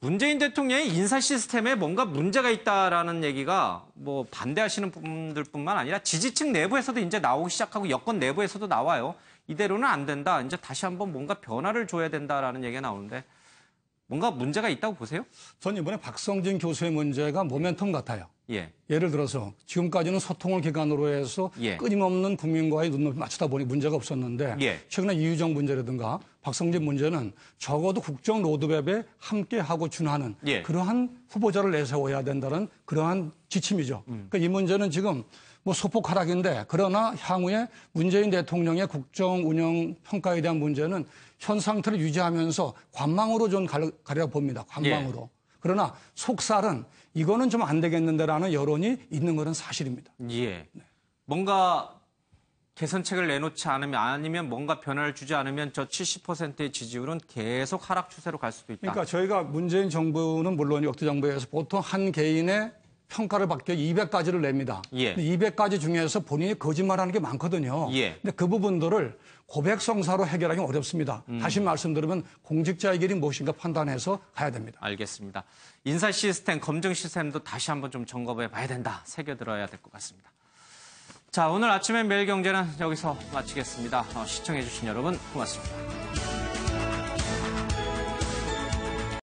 문재인 대통령의 인사 시스템에 뭔가 문제가 있다라는 얘기가 뭐 반대하시는 분들뿐만 아니라 지지층 내부에서도 이제 나오기 시작하고 여권 내부에서도 나와요. 이대로는 안 된다. 이제 다시 한번 뭔가 변화를 줘야 된다라는 얘기가 나오는데 뭔가 문제가 있다고 보세요? 전 이번에 박성진 교수의 문제가 모멘텀 같아요. 예를 들어서 지금까지는 소통을 기반으로 해서 끊임없는 국민과의 눈높이 맞추다 보니 문제가 없었는데 최근에 이유정 문제라든가 박성진 문제는 적어도 국정 로드맵에 함께하고 준하는 그러한 후보자를 내세워야 된다는 그러한 지침이죠. 그러니까 이 문제는 지금 뭐 소폭 하락인데 그러나 향후에 문재인 대통령의 국정 운영 평가에 대한 문제는 현 상태를 유지하면서 관망으로 좀 가려 봅니다. 관망으로. 그러나 속살은 이거는 좀 안 되겠는데라는 여론이 있는 것은 사실입니다. 뭔가 개선책을 내놓지 않으면 아니면 뭔가 변화를 주지 않으면 저 70%의 지지율은 계속 하락 추세로 갈 수도 있다. 그러니까 저희가 문재인 정부는 물론 역대 정부에서 보통 한 개인의 평가를 받기 200가지를 냅니다. 200가지 중에서 본인이 거짓말하는 게 많거든요. 근데 그 부분들을 고백성사로 해결하기 어렵습니다. 다시 말씀드리면 공직자의 길이 무엇인가 판단해서 가야 됩니다. 알겠습니다. 인사 시스템, 검증 시스템도 다시 한번 좀 점검해 봐야 된다. 새겨들어야 될 것 같습니다. 자, 오늘 아침의 매일경제는 여기서 마치겠습니다. 시청해 주신 여러분 고맙습니다.